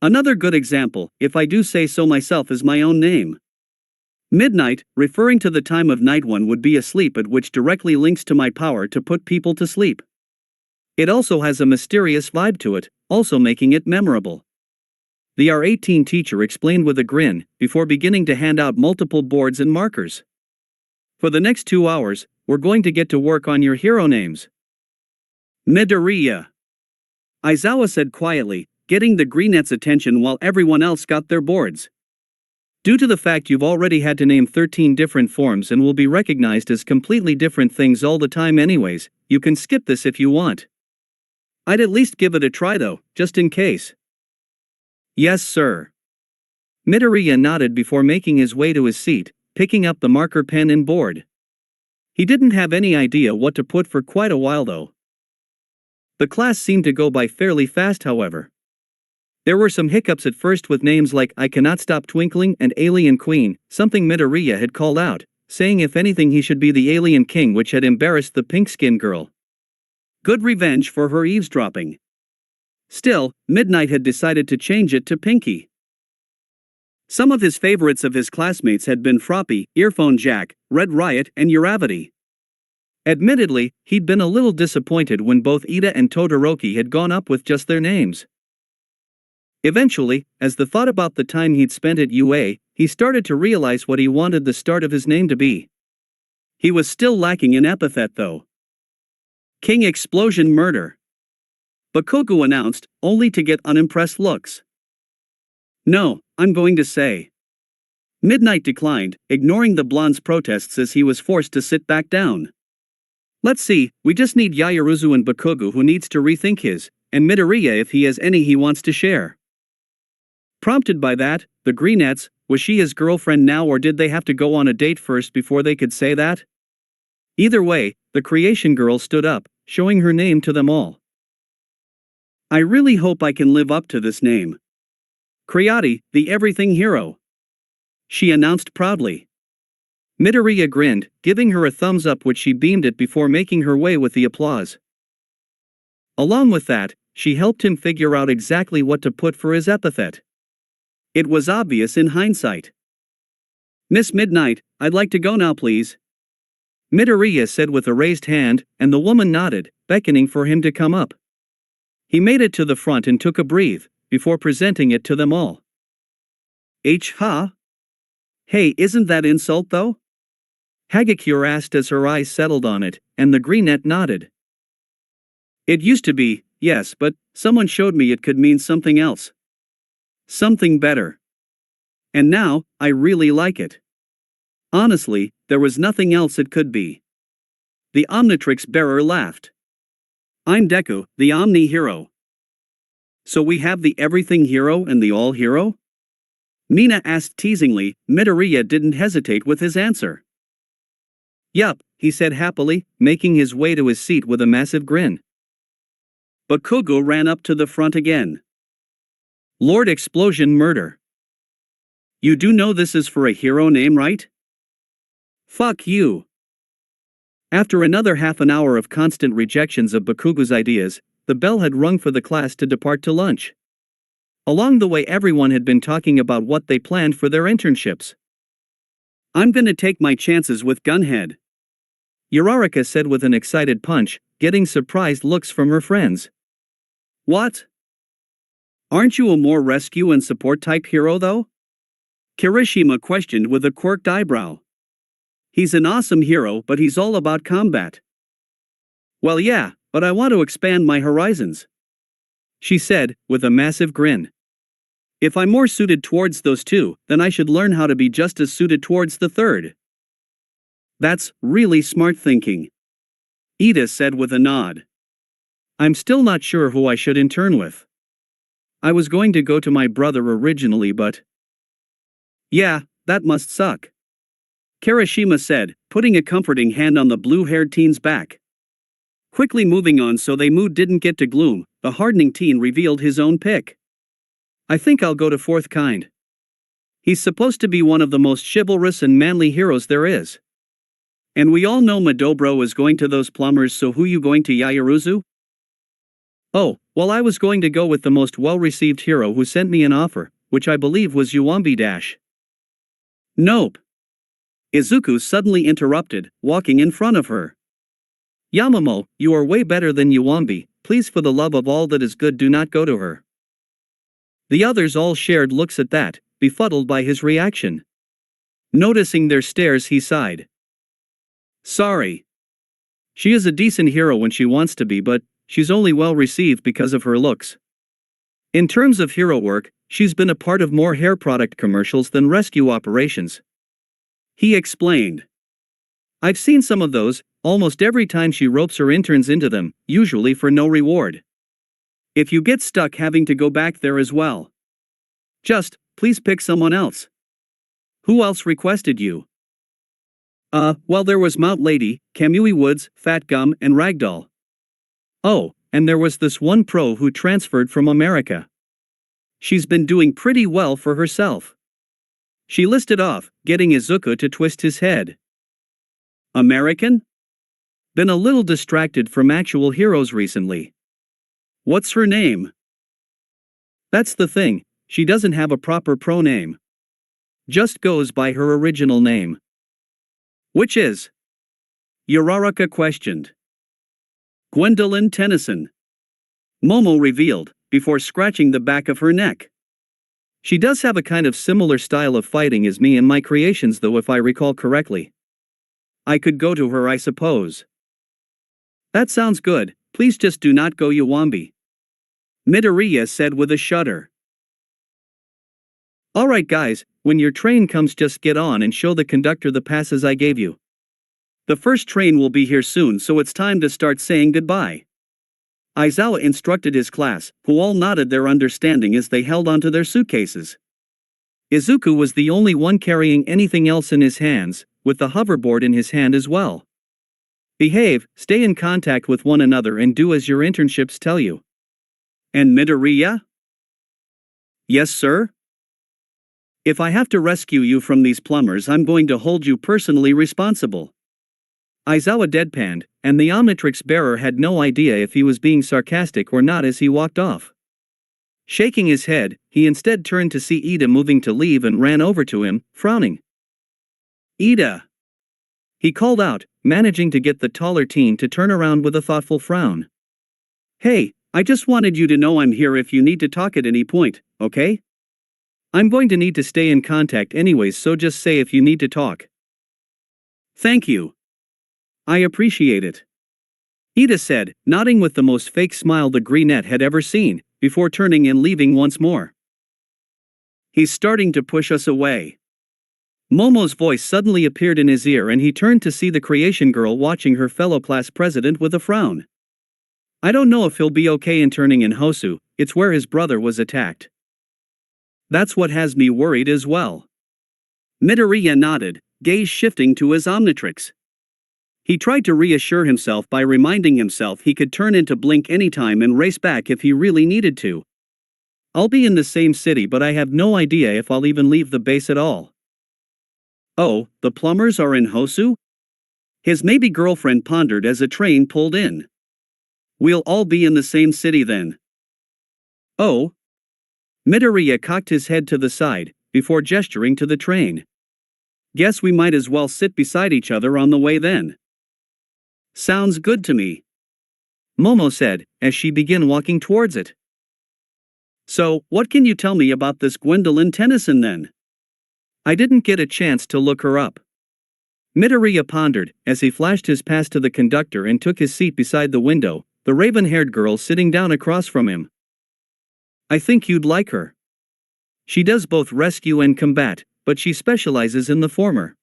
Another good example, if I do say so myself, is my own name. Midnight, referring to the time of night one would be asleep, at which directly links to my power to put people to sleep. It also has a mysterious vibe to it, also making it memorable. The R18 teacher explained with a grin, before beginning to hand out multiple boards and markers. For the next 2 hours, we're going to get to work on your hero names. Midoriya, Aizawa said quietly, getting the Greenet's attention while everyone else got their boards. Due to the fact you've already had to name 13 different forms and will be recognized as completely different things all the time anyways, you can skip this if you want. I'd at least give it a try though, just in case. Yes, sir. Midoriya nodded before making his way to his seat, picking up the marker, pen and board. He didn't have any idea what to put for quite a while though. The class seemed to go by fairly fast, however. There were some hiccups at first with names like I Cannot Stop Twinkling and Alien Queen, something Midoriya had called out, saying if anything he should be the Alien King, which had embarrassed the pink-skinned girl. Good revenge for her eavesdropping. Still, Midnight had decided to change it to Pinky. Some of his favorites of his classmates had been Froppy, Earphone Jack, Red Riot, and Uravity. Admittedly, he'd been a little disappointed when both Ida and Todoroki had gone up with just their names. Eventually, as the thought about the time he'd spent at UA, he started to realize what he wanted the start of his name to be. He was still lacking an epithet though. King Explosion Murder, Bakugo announced, only to get unimpressed looks. No, I'm going to say. Midnight declined, ignoring the blonde's protests as he was forced to sit back down. Let's see, we just need Yaoyorozu and Bakugo, who needs to rethink his, and Midoriya if he has any he wants to share. Prompted by that, the Greenettes, was she his girlfriend now, or did they have to go on a date first before they could say that? Either way, the creation girl stood up, showing her name to them all. I really hope I can live up to this name. Creati, the everything hero, she announced proudly. Midoriya grinned, giving her a thumbs up, which she beamed at before making her way with the applause. Along with that, she helped him figure out exactly what to put for his epithet. It was obvious in hindsight. Miss Midnight, I'd like to go now please, Midoriya said with a raised hand, and the woman nodded, beckoning for him to come up. He made it to the front and took a breath, before presenting it to them all. Ha? Hey, isn't that insult though? Hagakure asked as her eyes settled on it, and the Greenette nodded. It used to be, yes, but someone showed me it could mean something else. Something better. And now, I really like it. Honestly, there was nothing else it could be. The Omnitrix bearer laughed. I'm Deku, the Omni hero. So we have the everything hero and the all hero? Mina asked teasingly. Midoriya didn't hesitate with his answer. Yup, he said happily, making his way to his seat with a massive grin. Bakugo ran up to the front again. Lord Explosion Murder. You do know this is for a hero name, right? Fuck you. After another half an hour of constant rejections of Bakugo's ideas, the bell had rung for the class to depart to lunch. Along the way, everyone had been talking about what they planned for their internships. I'm gonna take my chances with Gunhead, Uraraka said with an excited punch, getting surprised looks from her friends. What? Aren't you a more rescue and support type hero though? Kirishima questioned with a quirked eyebrow. He's an awesome hero, but he's all about combat. Well, yeah, but I want to expand my horizons, she said, with a massive grin. If I'm more suited towards those two, then I should learn how to be just as suited towards the third. That's really smart thinking, Ida said with a nod. I'm still not sure who I should intern with. I was going to go to my brother originally, but... Yeah, that must suck, Kirishima said, putting a comforting hand on the blue-haired teen's back. Quickly moving on so they mood didn't get to gloom, the hardening teen revealed his own pick. I think I'll go to fourth kind. He's supposed to be one of the most chivalrous and manly heroes there is. And we all know Madobro is going to those plumbers, so who you going to, Yaoyorozu? Oh, well, I was going to go with the most well-received hero who sent me an offer, which I believe was Uwambi Dash. Nope. Izuku suddenly interrupted, walking in front of her. Yamamo, you are way better than Uwambi, please for the love of all that is good do not go to her. The others all shared looks at that, befuddled by his reaction. Noticing their stares, he sighed. Sorry. She is a decent hero when she wants to be, but she's only well received because of her looks. In terms of hero work, she's been a part of more hair product commercials than rescue operations, he explained. I've seen some of those, almost every time she ropes her interns into them, usually for no reward. If you get stuck having to go back there as well, just, please pick someone else. Who else requested you? Well, there was Mount Lady, Kamui Woods, Fat Gum, and Ragdoll. Oh, and there was this one pro who transferred from America. She's been doing pretty well for herself. She listed off, getting Izuku to twist his head. American? Been a little distracted from actual heroes recently. What's her name? That's the thing, she doesn't have a proper pro name. Just goes by her original name. Which is? Uraraka questioned. Gwendolyn Tennyson, Momo revealed, before scratching the back of her neck. She does have a kind of similar style of fighting as me in my creations though, if I recall correctly. I could go to her, I suppose. That sounds good, please just do not go Uwambi, Midoriya said with a shudder. Alright guys, when your train comes just get on and show the conductor the passes I gave you. The first train will be here soon, so it's time to start saying goodbye. Aizawa instructed his class, who all nodded their understanding as they held onto their suitcases. Izuku was the only one carrying anything else in his hands, with the hoverboard in his hand as well. Behave, stay in contact with one another and do as your internships tell you. And Midoriya? Yes, sir? If I have to rescue you from these plumbers, I'm going to hold you personally responsible. Aizawa deadpanned, and the Omnitrix bearer had no idea if he was being sarcastic or not as he walked off. Shaking his head, he instead turned to see Ida moving to leave and ran over to him, frowning. Ida! He called out, managing to get the taller teen to turn around with a thoughtful frown. Hey, I just wanted you to know I'm here if you need to talk at any point, okay? I'm going to need to stay in contact anyways, so just say if you need to talk. Thank you. I appreciate it, Ida said, nodding with the most fake smile the Greenette had ever seen, before turning and leaving once more. He's starting to push us away, Momo's voice suddenly appeared in his ear and he turned to see the creation girl watching her fellow class president with a frown. I don't know if he'll be okay interning in Hosu, it's where his brother was attacked. That's what has me worried as well. Midoriya nodded, gaze shifting to his Omnitrix. He tried to reassure himself by reminding himself he could turn into Blink anytime and race back if he really needed to. I'll be in the same city but I have no idea if I'll even leave the base at all. Oh, the plumbers are in Hosu? His maybe girlfriend pondered as a train pulled in. We'll all be in the same city then. Oh. Midoriya cocked his head to the side, before gesturing to the train. Guess we might as well sit beside each other on the way then. Sounds good to me. Momo said, as she began walking towards it. So, what can you tell me about this Ben Tennyson then? I didn't get a chance to look her up. Midoriya pondered, as he flashed his pass to the conductor and took his seat beside the window, the raven-haired girl sitting down across from him. I think you'd like her. She does both rescue and combat, but she specializes in the former.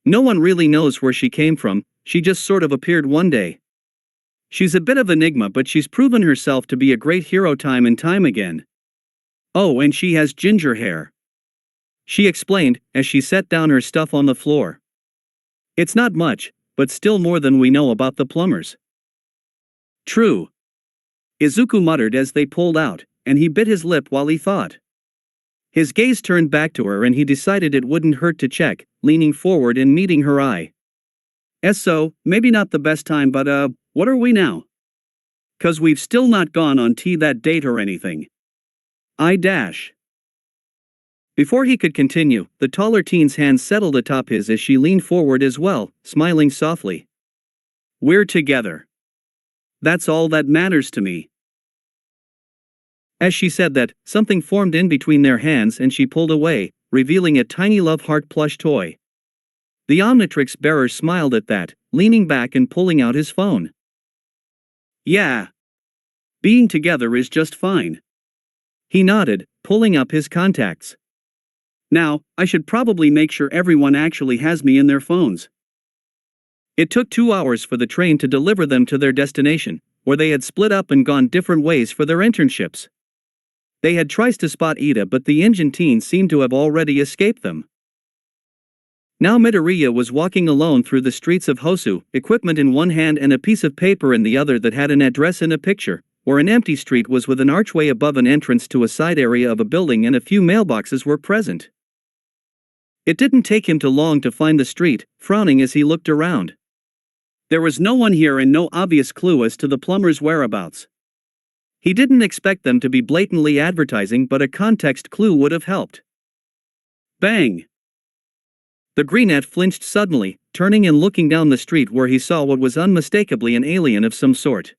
No one really knows where she came from, she just sort of appeared one day. She's a bit of an enigma but she's proven herself to be a great hero time and time again. Oh, and she has ginger hair. She explained, as she set down her stuff on the floor. It's not much, but still more than we know about the plumbers. True. Izuku muttered as they pulled out, and he bit his lip while he thought. His gaze turned back to her and he decided it wouldn't hurt to check, leaning forward and meeting her eye. So, maybe not the best time but what are we now? 'Cause we've still not gone on that date or anything. Before he could continue, the taller teen's hand settled atop his as she leaned forward as well, smiling softly. We're together. That's all that matters to me. As she said that, something formed in between their hands and she pulled away, revealing a tiny love heart plush toy. The Omnitrix bearer smiled at that, leaning back and pulling out his phone. Yeah. Being together is just fine. He nodded, pulling up his contacts. Now, I should probably make sure everyone actually has me in their phones. It took 2 hours for the train to deliver them to their destination, where they had split up and gone different ways for their internships. They had tried to spot Ida but the engine teen seemed to have already escaped them. Now Midoriya was walking alone through the streets of Hosu, equipment in one hand and a piece of paper in the other that had an address and a picture, where an empty street was with an archway above an entrance to a side area of a building and a few mailboxes were present. It didn't take him too long to find the street, frowning as he looked around. There was no one here and no obvious clue as to the plumber's whereabouts. He didn't expect them to be blatantly advertising but a context clue would have helped. Bang! The greenette flinched suddenly, turning and looking down the street where he saw what was unmistakably an alien of some sort.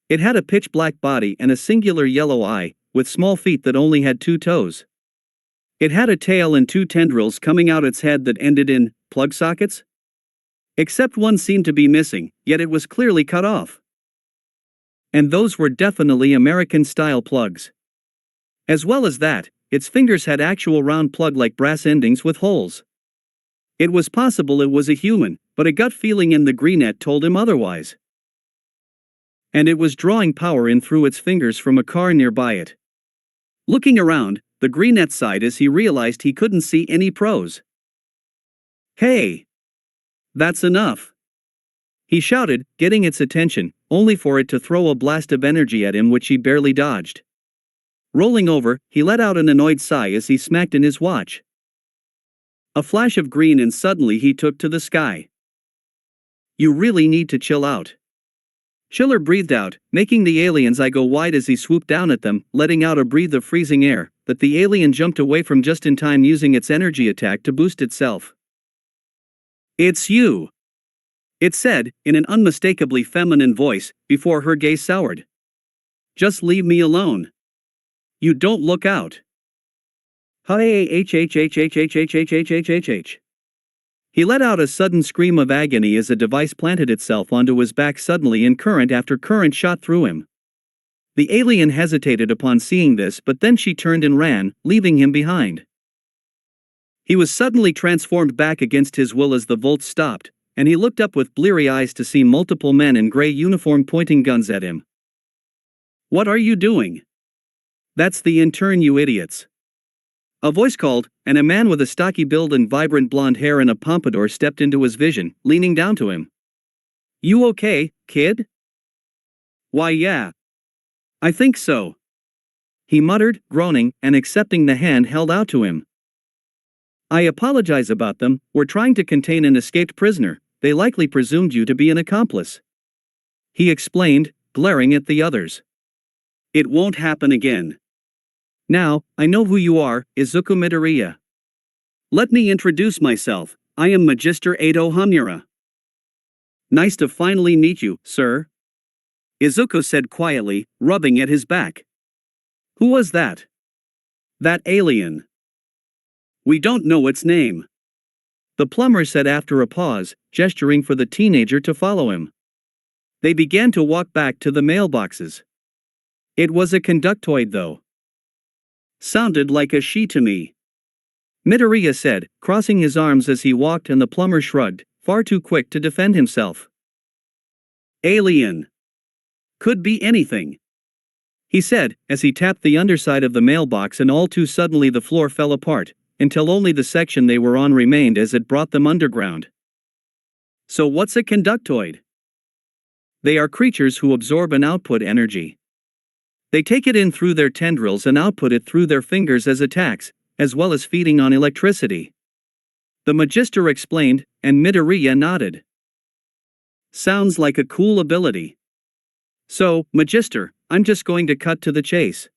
It had a pitch-black body and a singular yellow eye, with small feet that only had 2 toes. It had a tail and 2 tendrils coming out its head that ended in plug sockets? Except one seemed to be missing, yet it was clearly cut off. And those were definitely American-style plugs. As well as that, its fingers had actual round plug-like brass endings with holes. It was possible it was a human, but a gut feeling in the greenette told him otherwise. And it was drawing power in through its fingers from a car nearby it. Looking around, the greenette sighed as he realized he couldn't see any pros. Hey! That's enough! He shouted, getting its attention, only for it to throw a blast of energy at him which he barely dodged. Rolling over, he let out an annoyed sigh as he smacked in his watch. A flash of green and suddenly he took to the sky. You really need to chill out. Chiller breathed out, making the alien's eye go wide as he swooped down at them, letting out a breath of freezing air, that the alien jumped away from just in time using its energy attack to boost itself. It's you! It said, in an unmistakably feminine voice, before her gaze soured. Just leave me alone. You don't look out. H. He let out a sudden scream of agony as a device planted itself onto his back suddenly and current after current shot through him. The alien hesitated upon seeing this but then she turned and ran, leaving him behind. He was suddenly transformed back against his will as the volt stopped, and he looked up with bleary eyes to see multiple men in gray uniform pointing guns at him. "What are you doing?" "That's the intern, you idiots." A voice called, and a man with a stocky build and vibrant blonde hair and a pompadour stepped into his vision, leaning down to him. "You okay, kid?" "Why, yeah. I think so," he muttered, groaning, and accepting the hand held out to him. "I apologize about them, we're trying to contain an escaped prisoner, they likely presumed you to be an accomplice," he explained, glaring at the others. "It won't happen again. Now, I know who you are, Izuku Midoriya. Let me introduce myself, I am Magister Edo Hamura." "Nice to finally meet you, sir," Izuku said quietly, rubbing at his back. "Who was that?" "That alien. We don't know its name," the plumber said after a pause, gesturing for the teenager to follow him. They began to walk back to the mailboxes. "It was a conductoid though. Sounded like a she to me," Midoriya said, crossing his arms as he walked, and the plumber shrugged, far too quick to defend himself. "Alien. Could be anything," he said, as he tapped the underside of the mailbox, and all too suddenly the floor fell apart, until only the section they were on remained as it brought them underground. "So what's a conductoid?" "They are creatures who absorb and output energy. They take it in through their tendrils and output it through their fingers as attacks, as well as feeding on electricity," the Magister explained, and Midoriya nodded. "Sounds like a cool ability. So, Magister, I'm just going to cut to the chase.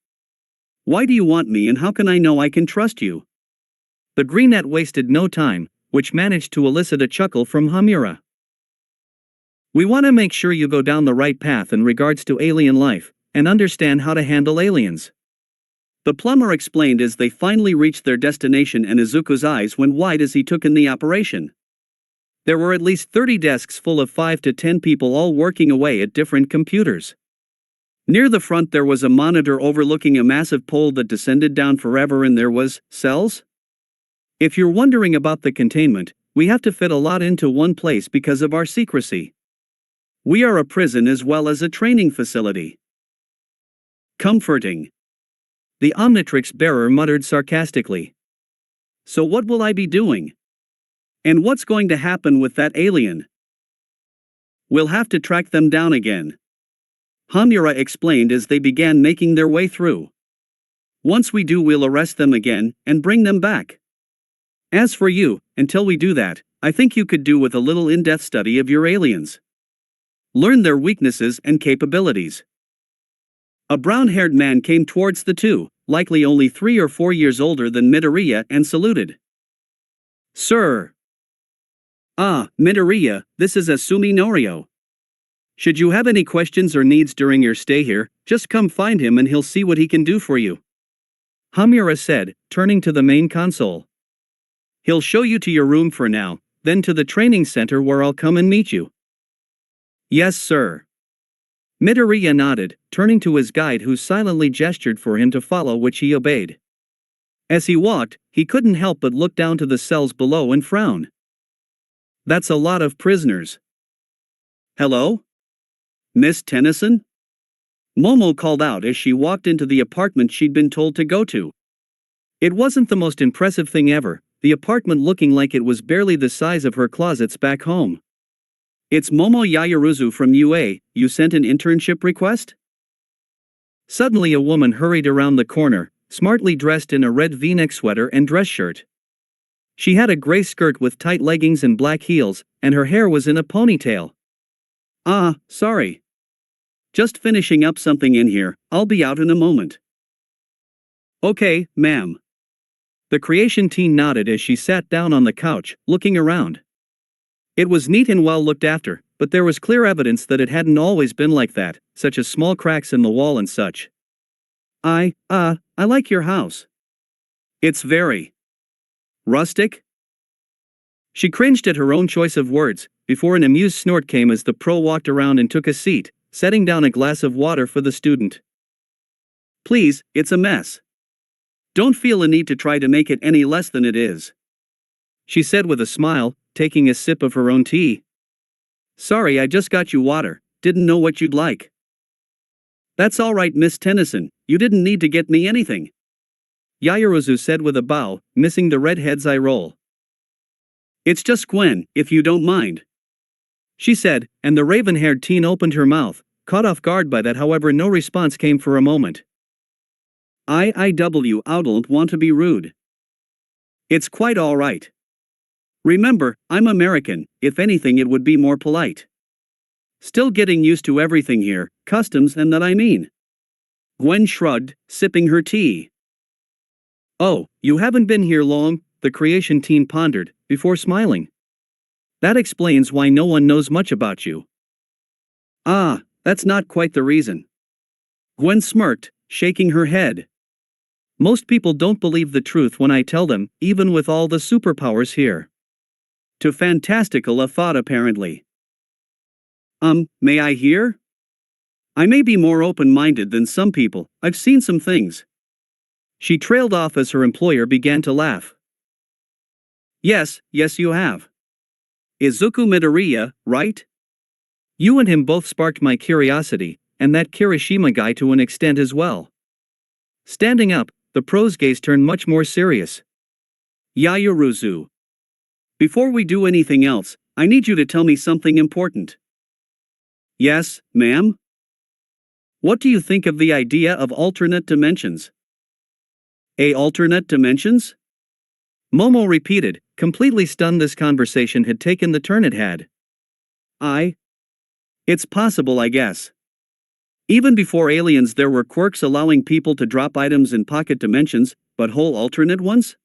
Why do you want me, and how can I know I can trust you?" The greenette wasted no time, which managed to elicit a chuckle from Hamura. "We want to make sure you go down the right path in regards to alien life, and understand how to handle aliens," the plumber explained as they finally reached their destination, and Izuku's eyes went wide as he took in the operation. There were at least 30 desks full of 5 to 10 people, all working away at different computers. Near the front there was a monitor overlooking a massive pole that descended down forever, and there was cells. If you're wondering about the containment, we have to fit a lot into one place because of our secrecy. We are a prison as well as a training facility. Comforting, the Omnitrix bearer muttered sarcastically. "So what will I be doing? And what's going to happen with that alien?" "We'll have to track them down again," Hamura explained as they began making their way through. "Once we do, we'll arrest them again and bring them back. As for you, until we do that, I think you could do with a little in-depth study of your aliens. Learn their weaknesses and capabilities." A brown-haired man came towards the two, likely only 3 or 4 years older than Midoriya, and saluted. "Sir." "Ah, Midoriya, this is Asumi Norio. Should you have any questions or needs during your stay here, just come find him and he'll see what he can do for you," Hamura said, turning to the main console. "He'll show you to your room for now, then to the training center where I'll come and meet you." "Yes, sir." Midoriya nodded, turning to his guide, who silently gestured for him to follow, which he obeyed. As he walked, he couldn't help but look down to the cells below and frown. That's a lot of prisoners. "Hello? Miss Tennyson?" Momo called out as she walked into the apartment she'd been told to go to. It wasn't the most impressive thing ever, the apartment looking like it was barely the size of her closets back home. "It's Momo Yayaruzu from UA, you sent an internship request?" Suddenly a woman hurried around the corner, smartly dressed in a red V-neck sweater and dress shirt. She had a gray skirt with tight leggings and black heels, and her hair was in a ponytail. "Ah, sorry. Just finishing up something in here, I'll be out in a moment." "Okay, ma'am." The creation teen nodded as she sat down on the couch, looking around. It was neat and well looked after, but there was clear evidence that it hadn't always been like that, such as small cracks in the wall and such. I like your house. It's very rustic." She cringed at her own choice of words, before an amused snort came as the pro walked around and took a seat, setting down a glass of water for the student. "Please, it's a mess. Don't feel a need to try to make it any less than it is." she said with a smile, taking a sip of her own tea. Sorry, I just got you water, didn't know what you'd like. That's all right, Miss Tennyson, you didn't need to get me anything. Yaoyorozu said with a bow, missing the redhead's eye roll. It's just Gwen, if you don't mind, she said, and the raven-haired teen opened her mouth, caught off guard by that. However, no response came for a moment. I don't want to be rude. It's quite all right. Remember, I'm American, if anything it would be more polite. Still getting used to everything here, customs and that I mean. Gwen shrugged, sipping her tea. Oh, you haven't been here long, the creation teen pondered, before smiling. That explains why no one knows much about you. Ah, that's not quite the reason. Gwen smirked, shaking her head. Most people don't believe the truth when I tell them, even with all the superpowers here. Too fantastical a thought apparently. May I hear? I may be more open-minded than some people, I've seen some things. She trailed off as her employer began to laugh. Yes, you have. Izuku Midoriya, right? You and him both sparked my curiosity, and that Kirishima guy to an extent as well. Standing up, the pro's gaze turned much more serious. Yaoyorozu. Before we do anything else, I need you to tell me something important. Yes, ma'am? What do you think of the idea of alternate dimensions? Alternate dimensions? Momo repeated, completely stunned. This conversation had taken the turn it had. It's possible, I guess. Even before aliens there were quirks allowing people to drop items in pocket dimensions, but whole alternate ones?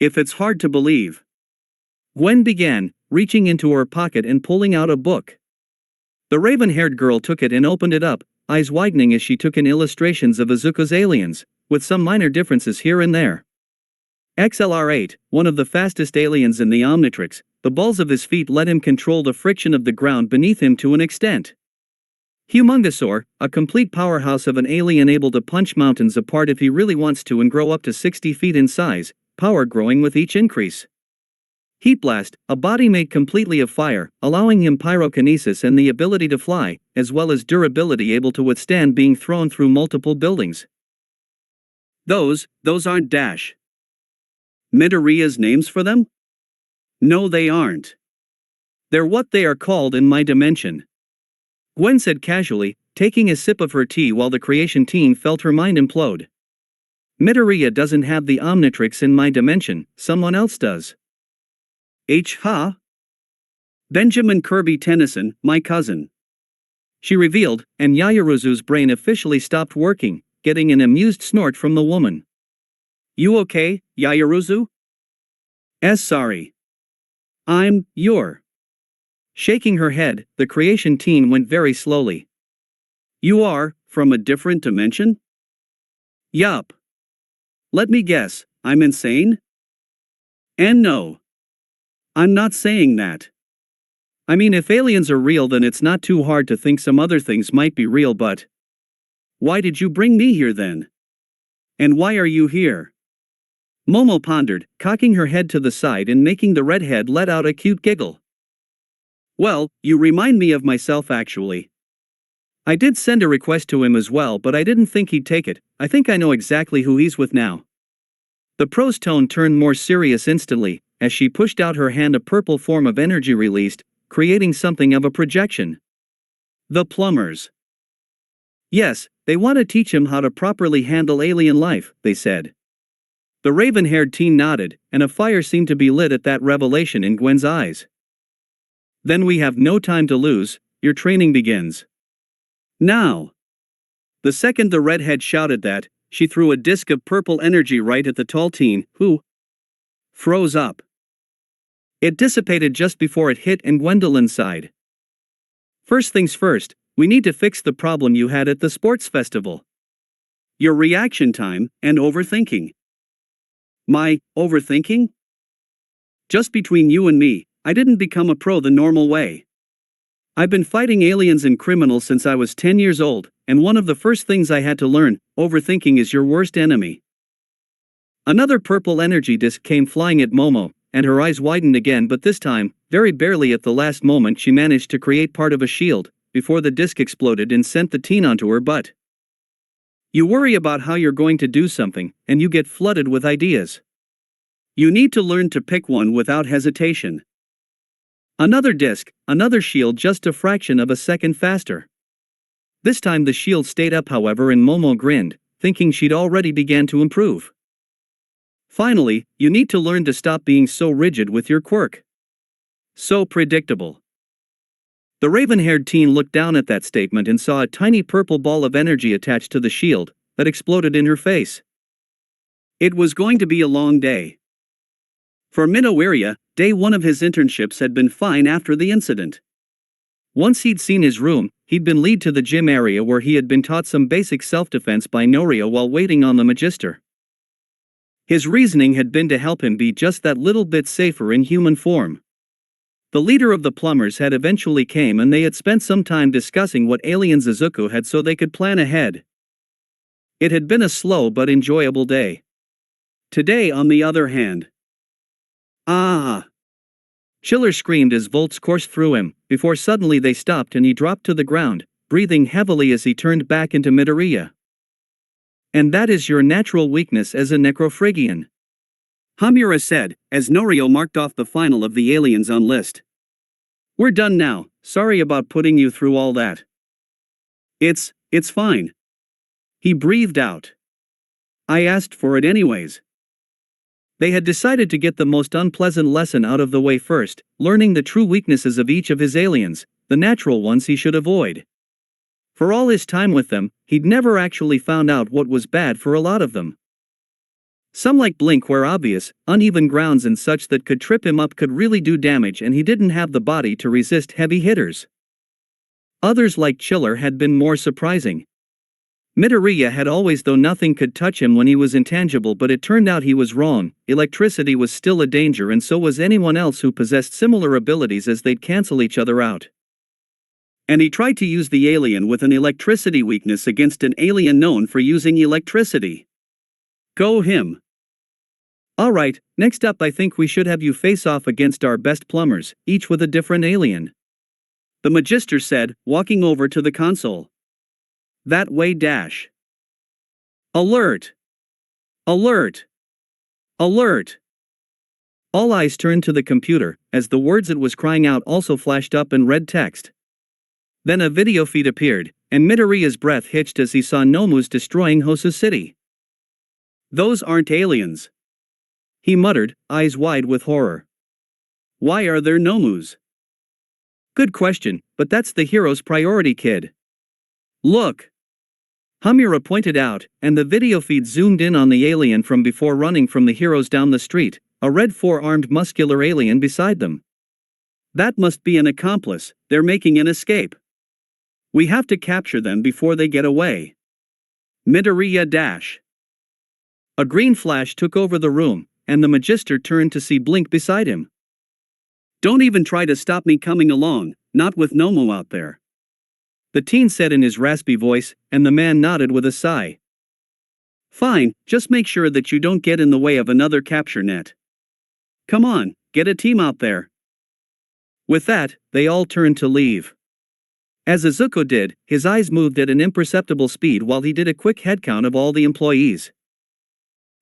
If it's hard to believe. Gwen began, reaching into her pocket and pulling out a book. The raven-haired girl took it and opened it up, eyes widening as she took in illustrations of Izuku's aliens, with some minor differences here and there. XLR-8, one of the fastest aliens in the Omnitrix, the balls of his feet let him control the friction of the ground beneath him to an extent. Humongosaur, a complete powerhouse of an alien able to punch mountains apart if he really wants to and grow up to 60 feet in size, power growing with each increase. Heatblast, a body made completely of fire, allowing him pyrokinesis and the ability to fly, as well as durability able to withstand being thrown through multiple buildings. Those aren't Dash Midoriya's names for them? No, they aren't. They're what they are called in my dimension. Gwen said casually, taking a sip of her tea while the creation teen felt her mind implode. Midoriya doesn't have the Omnitrix in my dimension, someone else does. Benjamin Kirby Tennyson, my cousin. She revealed, and Yaoyorozu's brain officially stopped working, getting an amused snort from the woman. You okay, Yaoyorozu? Sorry. You're. Shaking her head, the creation teen went very slowly. You are, from a different dimension? Yup. Let me guess, I'm insane? And no. I'm not saying that. I mean, if aliens are real, then it's not too hard to think some other things might be real, but why did you bring me here then? And why are you here? Momo pondered, cocking her head to the side and making the redhead let out a cute giggle. Well, you remind me of myself actually. I did send a request to him as well, but I didn't think he'd take it. I think I know exactly who he's with now. The pro's tone turned more serious instantly, as she pushed out her hand. A purple form of energy released, creating something of a projection. The plumbers. Yes, they want to teach him how to properly handle alien life, they said. The raven-haired teen nodded, and a fire seemed to be lit at that revelation in Gwen's eyes. Then we have no time to lose, your training begins. Now. The second the redhead shouted that, she threw a disc of purple energy right at the tall teen, who froze up. It dissipated just before it hit and Gwendolyn sighed. First things first, we need to fix the problem you had at the sports festival. Your reaction time, and overthinking. My overthinking? Just between you and me, I didn't become a pro the normal way. I've been fighting aliens and criminals since I was 10 years old, and one of the first things I had to learn, overthinking is your worst enemy. Another purple energy disc came flying at Momo, and her eyes widened again, but this time, very barely at the last moment she managed to create part of a shield, before the disc exploded and sent the teen onto her butt. You worry about how you're going to do something, and you get flooded with ideas. You need to learn to pick one without hesitation. Another disc, another shield, just a fraction of a second faster. This time the shield stayed up, however, and Momo grinned, thinking she'd already began to improve. Finally, you need to learn to stop being so rigid with your quirk. So predictable. The raven-haired teen looked down at that statement and saw a tiny purple ball of energy attached to the shield that exploded in her face. It was going to be a long day. For Midoriya, day one of his internships had been fine after the incident. Once he'd seen his room, he'd been led to the gym area where he had been taught some basic self-defense by Noria while waiting on the Magister. His reasoning had been to help him be just that little bit safer in human form. The leader of the plumbers had eventually came, and they had spent some time discussing what aliens Izuku had so they could plan ahead. It had been a slow but enjoyable day. Today, on the other hand. Ah! Chiller screamed as volts coursed through him, before suddenly they stopped and he dropped to the ground, breathing heavily as he turned back into Midoriya. And that is your natural weakness as a Necrophrygian, Hamura said, as Norio marked off the final of the aliens on list. We're done now, sorry about putting you through all that. It's fine. He breathed out. I asked for it anyways. They had decided to get the most unpleasant lesson out of the way first, learning the true weaknesses of each of his aliens, the natural ones he should avoid. For all his time with them, he'd never actually found out what was bad for a lot of them. Some like Blink were obvious, uneven grounds and such that could trip him up could really do damage, and he didn't have the body to resist heavy hitters. Others like Chiller had been more surprising. Midoriya had always though nothing could touch him when he was intangible, but it turned out he was wrong. Electricity was still a danger, and so was anyone else who possessed similar abilities, as they'd cancel each other out. And he tried to use the alien with an electricity weakness against an alien known for using electricity. Go him. Alright, next up I think we should have you face off against our best plumbers, each with a different alien. The Magister said, walking over to the console. That way dash. Alert! Alert! Alert! All eyes turned to the computer, as the words it was crying out also flashed up in red text. Then a video feed appeared, and Midoriya's breath hitched as he saw Nomus destroying Hosu City. Those aren't aliens, he muttered, eyes wide with horror. Why are there Nomus? Good question, but that's the hero's priority, kid. Look! Hamura pointed out, and the video feed zoomed in on the alien from before running from the heroes down the street, a red four-armed muscular alien beside them. That must be an accomplice, they're making an escape. We have to capture them before they get away. Midoriya dash. A green flash took over the room, and the Magister turned to see Blink beside him. Don't even try to stop me coming along, not with Nomu out there, the teen said in his raspy voice, and the man nodded with a sigh. Fine, just make sure that you don't get in the way of another capture net. Come on, get a team out there. With that, they all turned to leave. As Izuku did, his eyes moved at an imperceptible speed while he did a quick headcount of all the employees.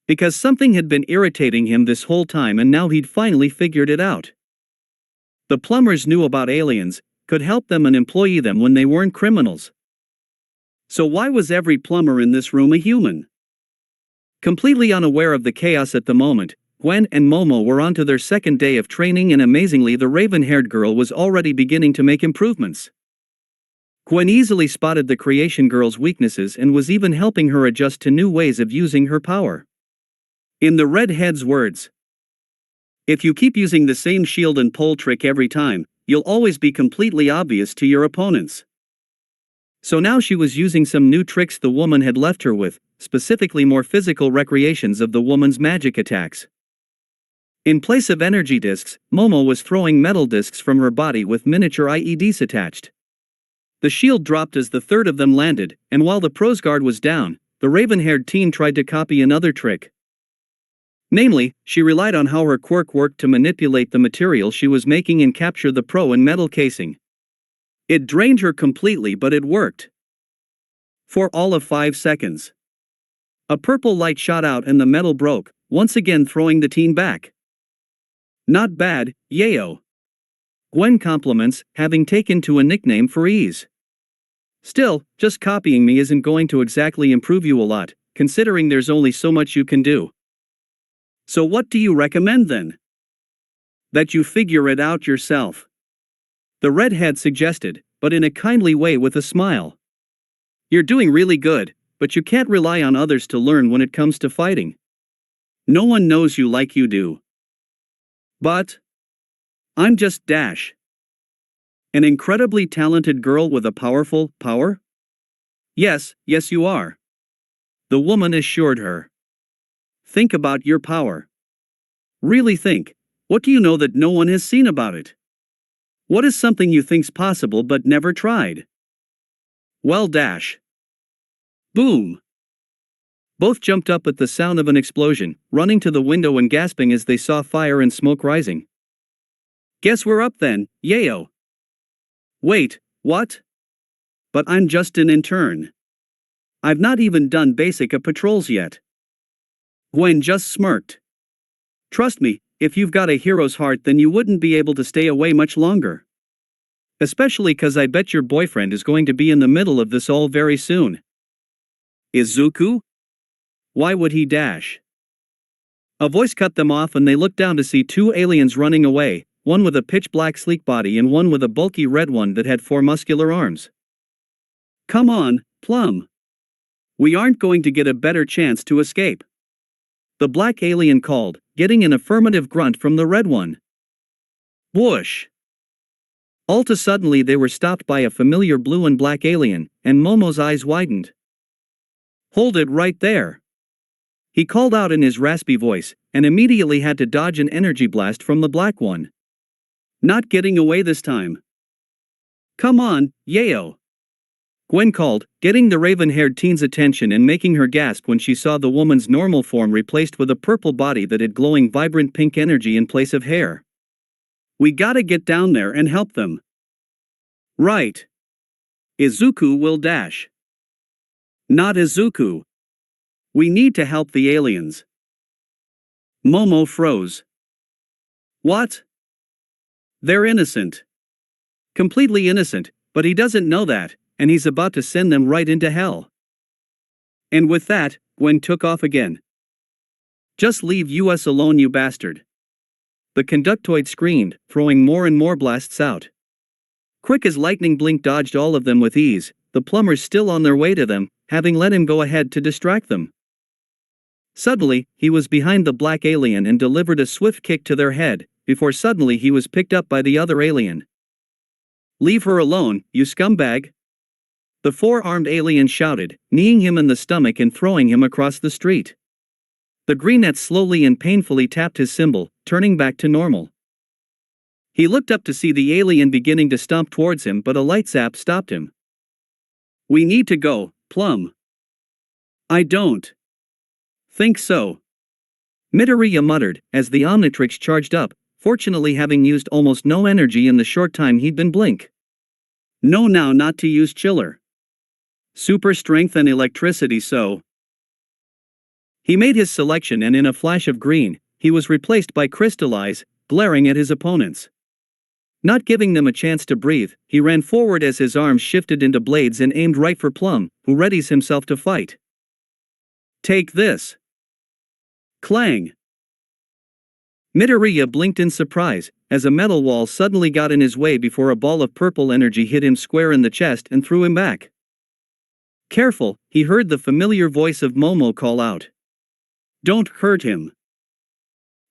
Because something had been irritating him this whole time, and now he'd finally figured it out. The plumbers knew about aliens, could help them and employ them when they weren't criminals. So why was every plumber in this room a human? Completely unaware of the chaos at the moment, Gwen and Momo were on to their second day of training, and amazingly the raven-haired girl was already beginning to make improvements. Gwen easily spotted the creation girl's weaknesses and was even helping her adjust to new ways of using her power. In the redhead's words, if you keep using the same shield and pole trick every time, you'll always be completely obvious to your opponents. So now she was using some new tricks the woman had left her with, specifically more physical recreations of the woman's magic attacks. In place of energy discs, Momo was throwing metal discs from her body with miniature IEDs attached. The shield dropped as the third of them landed, and while the pros guard was down, the raven-haired teen tried to copy another trick. Namely, she relied on how her quirk worked to manipulate the material she was making and capture the pro and metal casing. It drained her completely, but it worked. For all of 5 seconds. A purple light shot out and the metal broke, once again throwing the teen back. Not bad, yayo. Gwen compliments, having taken to a nickname for ease. Still, just copying me isn't going to exactly improve you a lot, considering there's only so much you can do. So what do you recommend then? That you figure it out yourself. The redhead suggested, but in a kindly way with a smile. You're doing really good, but you can't rely on others to learn when it comes to fighting. No one knows you like you do. But I'm just Dash. An incredibly talented girl with a powerful power? Yes, you are. The woman assured her. Think about your power. Really think. What do you know that no one has seen about it? What is something you think's possible but never tried? Well, Dash. Boom. Both jumped up at the sound of an explosion, running to the window and gasping as they saw fire and smoke rising. Guess we're up then, yayo. Wait, what? But I'm just an intern. I've not even done basic patrols yet. Gwen just smirked. Trust me, if you've got a hero's heart then you wouldn't be able to stay away much longer. Especially 'cause I bet your boyfriend is going to be in the middle of this all very soon. Izuku? Why would he dash? A voice cut them off and they looked down to see 2 aliens running away, one with a pitch-black sleek body and one with a bulky red one that had 4 muscular arms. Come on, Plum. We aren't going to get a better chance to escape. The black alien called, getting an affirmative grunt from the red one. Whoosh! All too suddenly they were stopped by a familiar blue and black alien, and Momo's eyes widened. Hold it right there! He called out in his raspy voice, and immediately had to dodge an energy blast from the black one. Not getting away this time. Come on, yayo! Gwen called, getting the raven-haired teen's attention and making her gasp when she saw the woman's normal form replaced with a purple body that had glowing vibrant pink energy in place of hair. We gotta get down there and help them. Right. Izuku will dash. Not Izuku. We need to help the aliens. Momo froze. What? They're innocent. Completely innocent, but he doesn't know that, and he's about to send them right into hell. And with that, Gwen took off again. Just leave us alone, you bastard. The conductoid screamed, throwing more and more blasts out. Quick as lightning, Blink dodged all of them with ease, the plumbers still on their way to them, having let him go ahead to distract them. Suddenly, he was behind the black alien and delivered a swift kick to their head, before suddenly he was picked up by the other alien. Leave her alone, you scumbag! The 4-armed alien shouted, kneeing him in the stomach and throwing him across the street. The greenette slowly and painfully tapped his symbol, turning back to normal. He looked up to see the alien beginning to stomp towards him, but a light zap stopped him. We need to go, Plum. I don't think so. Midoriya muttered, as the Omnitrix charged up, fortunately having used almost no energy in the short time he'd been Blink. No, now not to use chiller. Super strength and electricity, so. He made his selection and in a flash of green, he was replaced by Crystal Eyes, glaring at his opponents. Not giving them a chance to breathe, he ran forward as his arms shifted into blades and aimed right for Plum, who readies himself to fight. Take this. Clang. Midoriya blinked in surprise, as a metal wall suddenly got in his way before a ball of purple energy hit him square in the chest and threw him back. Careful, he heard the familiar voice of Momo call out. Don't hurt him.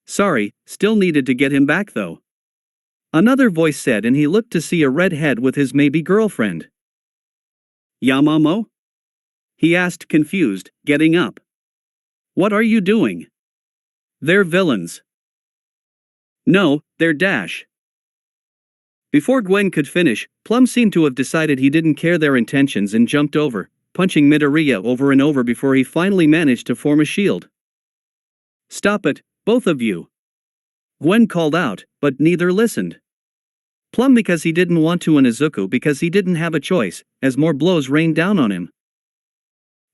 Sorry, still needed to get him back though. Another voice said, and he looked to see a red head with his maybe girlfriend. Yamamo? He asked, confused, getting up. What are you doing? They're villains. No, they're Dash. Before Gwen could finish, Plum seemed to have decided he didn't care their intentions and jumped over, punching Midoriya over and over before he finally managed to form a shield. Stop it, Both of you. Gwen called out, but neither listened. Plum because he didn't want to and Izuku because he didn't have a choice, as more blows rained down on him.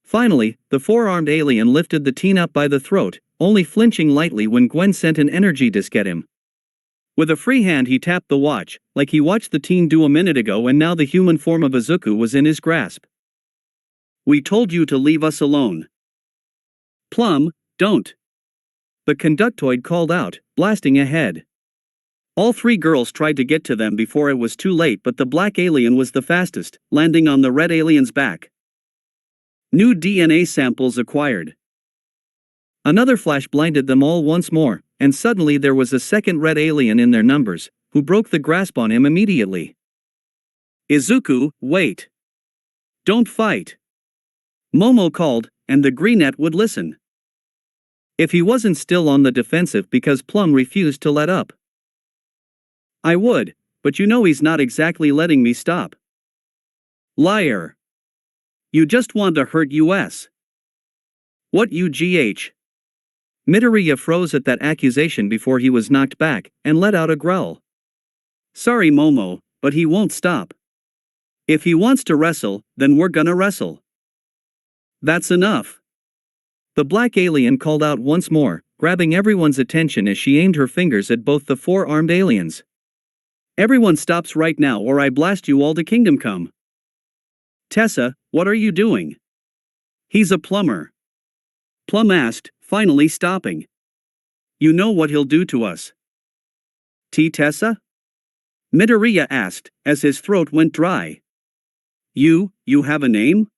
Finally, the four-armed alien lifted the teen up by the throat, only flinching lightly when Gwen sent an energy disc at him. With a free hand he tapped the watch, like he watched the teen do a minute ago, and now the human form of Izuku was in his grasp. "We told you to leave us alone." "Plum, don't." The conductoid called out, blasting ahead. All three girls tried to get to them before it was too late, but the black alien was the fastest, landing on the red alien's back. New DNA samples acquired. Another flash blinded them all once more, and suddenly there was a second red alien in their numbers, who broke the grasp on him immediately. "Izuku, wait. Don't fight." Momo called, and the greenette would listen. If he wasn't still on the defensive because Plum refused to let up. "I would, but you know he's not exactly letting me stop." "Liar. You just want to hurt us." "What UGH?" Midoriya froze at that accusation before he was knocked back, and let out a growl. "Sorry Momo, but he won't stop. If he wants to wrestle, then we're gonna wrestle." "That's enough." The black alien called out once more, grabbing everyone's attention as she aimed her fingers at both the four-armed aliens. "Everyone stops right now or I blast you all to Kingdom Come." "Tessa, what are you doing?" "He's a plumber." Plum asked, finally stopping. "You know what he'll do to us." "Tessa?" Midoriya asked, as his throat went dry. You have a name?"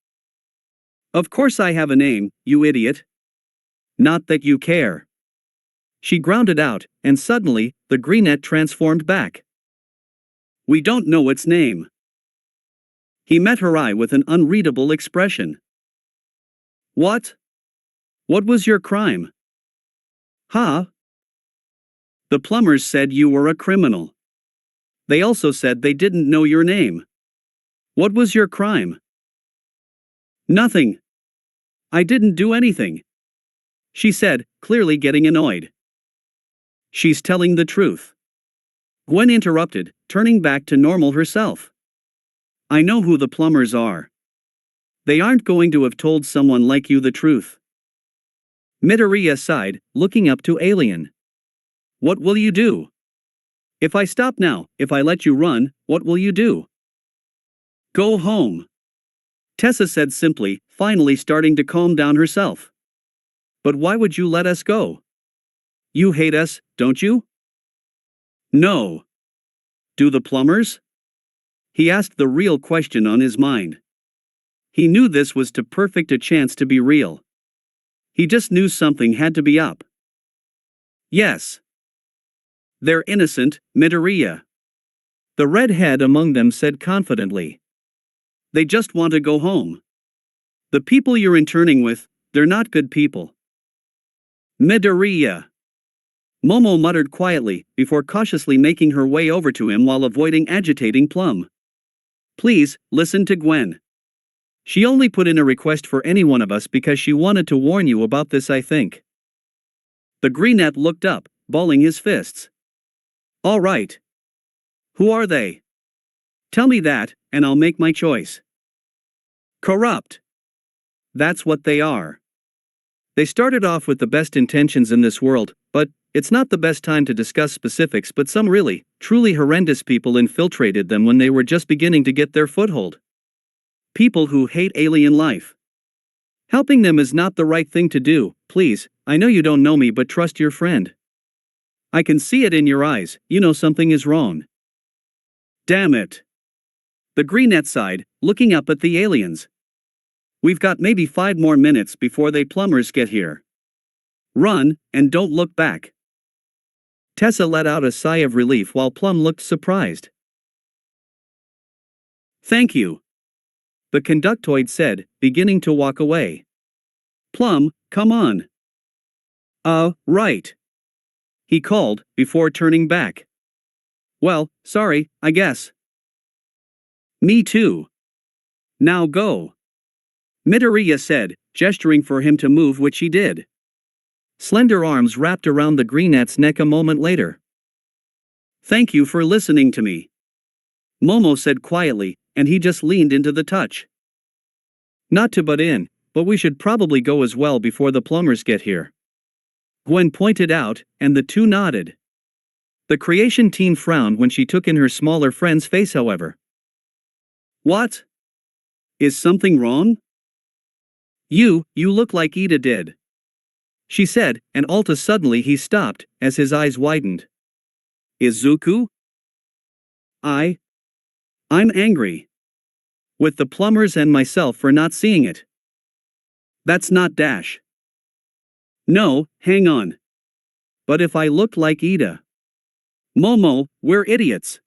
"Of course I have a name, you idiot. Not that you care." She grounded out, and suddenly, the greenette transformed back. "We don't know its name." He met her eye with an unreadable expression. "What? What was your crime?" "Huh?" "The plumbers said you were a criminal. They also said they didn't know your name. What was your crime?" "Nothing. I didn't do anything," she said, clearly getting annoyed. "She's telling the truth." Gwen interrupted, turning back to normal herself. "I know who the plumbers are. They aren't going to have told someone like you the truth." Midoriya sighed, looking up to Alien. "What will you do? If I stop now, if I let you run, what will you do?" "Go home," Tessa said simply, finally starting to calm down herself. "But why would you let us go? You hate us, don't you?" "No." "Do the plumbers?" He asked the real question on his mind. He knew this was too perfect a chance to be real. He just knew something had to be up. "Yes. They're innocent, Midoriya," the redhead among them said confidently. "They just want to go home. The people you're interning with, they're not good people." "Midoriya," Momo muttered quietly, before cautiously making her way over to him while avoiding agitating Plum. "Please, listen to Gwen. She only put in a request for any one of us because she wanted to warn you about this, I think." The greenette looked up, balling his fists. "All right. Who are they? Tell me that, and I'll make my choice." "Corrupt. That's what they are. They started off with the best intentions in this world, but it's not the best time to discuss specifics, but some really, truly horrendous people infiltrated them when they were just beginning to get their foothold. People who hate alien life. Helping them is not the right thing to do, please, I know you don't know me, but trust your friend. I can see it in your eyes, you know something is wrong." "Damn it." The greenette sighed, looking up at the aliens. "We've got maybe 5 more minutes before they plumbers get here. Run, and don't look back." Tessa let out a sigh of relief while Plum looked surprised. "Thank you," the conductoid said, beginning to walk away. "Plum, come on." Right," he called, before turning back. "Well, sorry, I guess." "Me too. Now go," Midoriya said, gesturing for him to move, which he did. Slender arms wrapped around the greenette's neck a moment later. "Thank you for listening to me," Momo said quietly, and he just leaned into the touch. "Not to butt in, but we should probably go as well before the plumbers get here," Gwen pointed out, and the two nodded. The creation teen frowned when she took in her smaller friend's face, however. "What? Is something wrong?" You look like Ida did," she said, and all suddenly he stopped, as his eyes widened. "Izuku? I'm angry. With the plumbers and myself for not seeing it. That's not Dash. No, hang on. But if I looked like Ida. Momo, we're idiots,"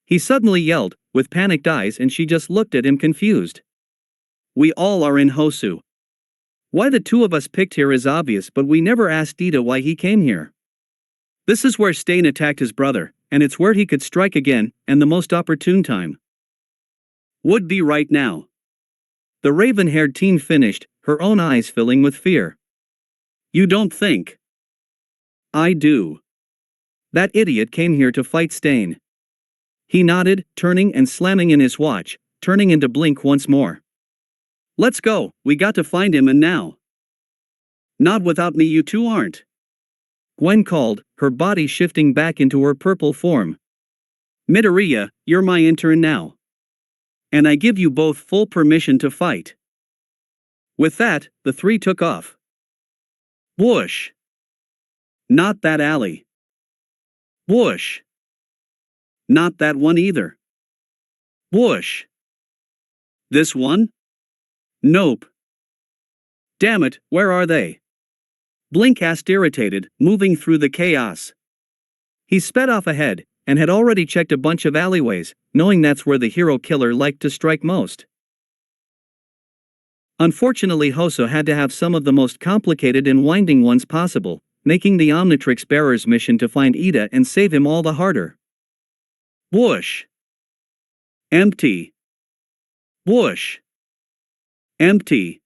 he suddenly yelled, with panicked eyes, and she just looked at him confused. "We all are in Hosu. Why the two of us picked here is obvious, but we never asked Ida why he came here. This is where Stain attacked his brother, and it's where he could strike again, and the most opportune time would be right now." The raven-haired teen finished, her own eyes filling with fear. "You don't think?" "I do. That idiot came here to fight Stain." He nodded, turning and slamming in his watch, turning into blink once more. "Let's go, we got to find him, and now." "Not without me, you two aren't," Gwen called, her body shifting back into her purple form. "Midoriya, you're my intern now. And I give you both full permission to fight." With that, the three took off. Whoosh! Not that alley. Whoosh! Not that one either. Whoosh! This one? Nope. Damn it, where are they? Blink asked, irritated, moving through the chaos. He sped off ahead, and had already checked a bunch of alleyways, knowing that's where the hero killer liked to strike most. Unfortunately, Hoso had to have some of the most complicated and winding ones possible, making the Omnitrix bearer's mission to find Ida and save him all the harder. Whoosh! Empty. Whoosh! Empty.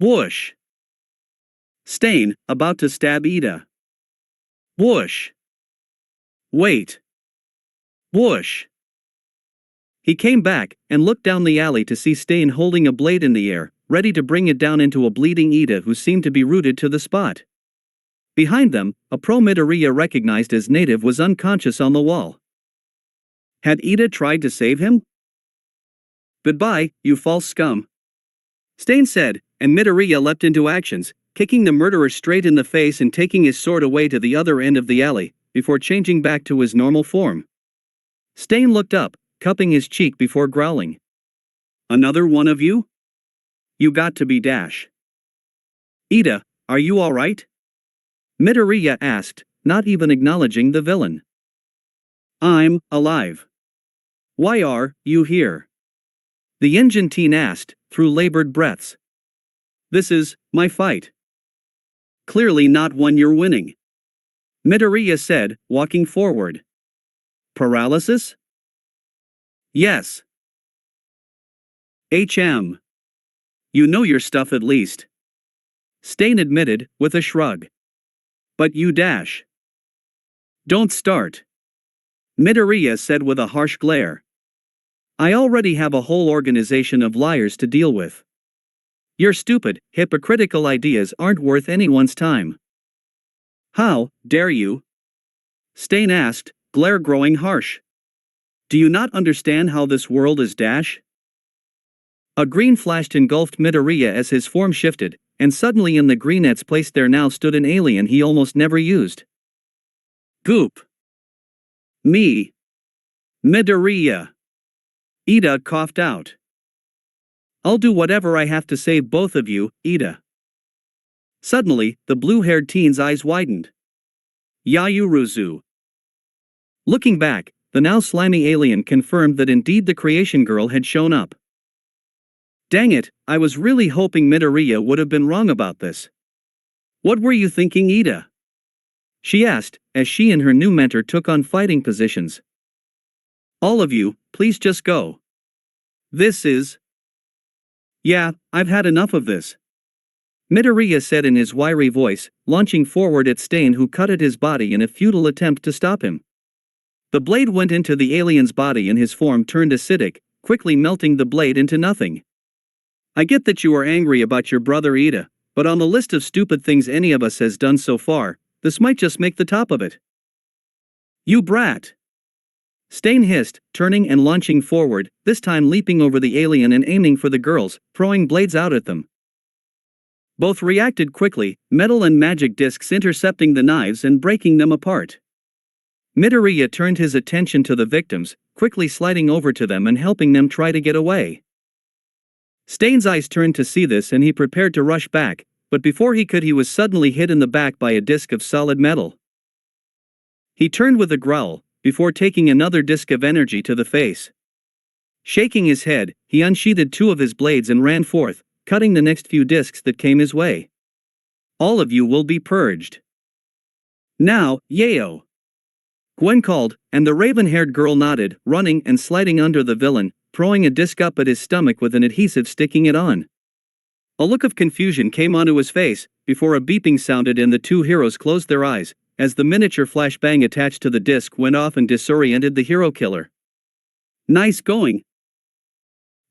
Whoosh! Stain, about to stab Ida. Whoosh! Wait. Whoosh! He came back, and looked down the alley to see Stain holding a blade in the air, ready to bring it down into a bleeding Ida who seemed to be rooted to the spot. Behind them, a pro Midoriya recognized as native was unconscious on the wall. Had Ida tried to save him? "Goodbye, you false scum," Stain said, and Midoriya leapt into actions, kicking the murderer straight in the face and taking his sword away to the other end of the alley, before changing back to his normal form. Stain looked up, cupping his cheek before growling. "Another one of you? You got to be Dash." "Ida, are you alright?" Midoriya asked, not even acknowledging the villain. "I'm alive. Why are you here?" The engine teen asked, through labored breaths. "This is my fight. Clearly not one you're winning," Midoriya said, walking forward. "Paralysis?" "Yes." "HM. You know your stuff at least," Stain admitted, with a shrug. "But you Dash. Don't start," Midoriya said with a harsh glare. "I already have a whole organization of liars to deal with. Your stupid, hypocritical ideas aren't worth anyone's time." "How dare you?" Stain asked, glare growing harsh. "Do you not understand how this world is Dash?" A green flash engulfed Midoriya as his form shifted, and suddenly in the greenette's place there now stood an alien he almost never used. Goop. Me. Midoriya. Ida coughed out. "I'll do whatever I have to save both of you, Ida." Suddenly, the blue-haired teen's eyes widened. Yayuruzu. Looking back, the now slimy alien confirmed that indeed the creation girl had shown up. "Dang it, I was really hoping Midoriya would have been wrong about this." "What were you thinking, Ida?" she asked, as she and her new mentor took on fighting positions. "All of you, please just go. This is... Yeah, I've had enough of this." Midoriya said in his wiry voice, launching forward at Stain, who cut at his body in a futile attempt to stop him. The blade went into the alien's body and his form turned acidic, quickly melting the blade into nothing. I get that you are angry about your brother Ida, but on the list of stupid things any of us has done so far, this might just make the top of it. You brat! Stain hissed, turning and launching forward, this time leaping over the alien and aiming for the girls, throwing blades out at them. Both reacted quickly, metal and magic discs intercepting the knives and breaking them apart. Midoriya turned his attention to the victims, quickly sliding over to them and helping them try to get away. Stain's eyes turned to see this and he prepared to rush back, but before he could he was suddenly hit in the back by a disc of solid metal. He turned with a growl, before taking another disc of energy to the face. Shaking his head, he unsheathed two of his blades and ran forth, cutting the next few discs that came his way. All of you will be purged. Now, yayo! Gwen called, and the raven-haired girl nodded, running and sliding under the villain, throwing a disc up at his stomach with an adhesive sticking it on. A look of confusion came onto his face, before a beeping sounded and the two heroes closed their eyes, as the miniature flashbang attached to the disc went off and disoriented the hero killer. Nice going!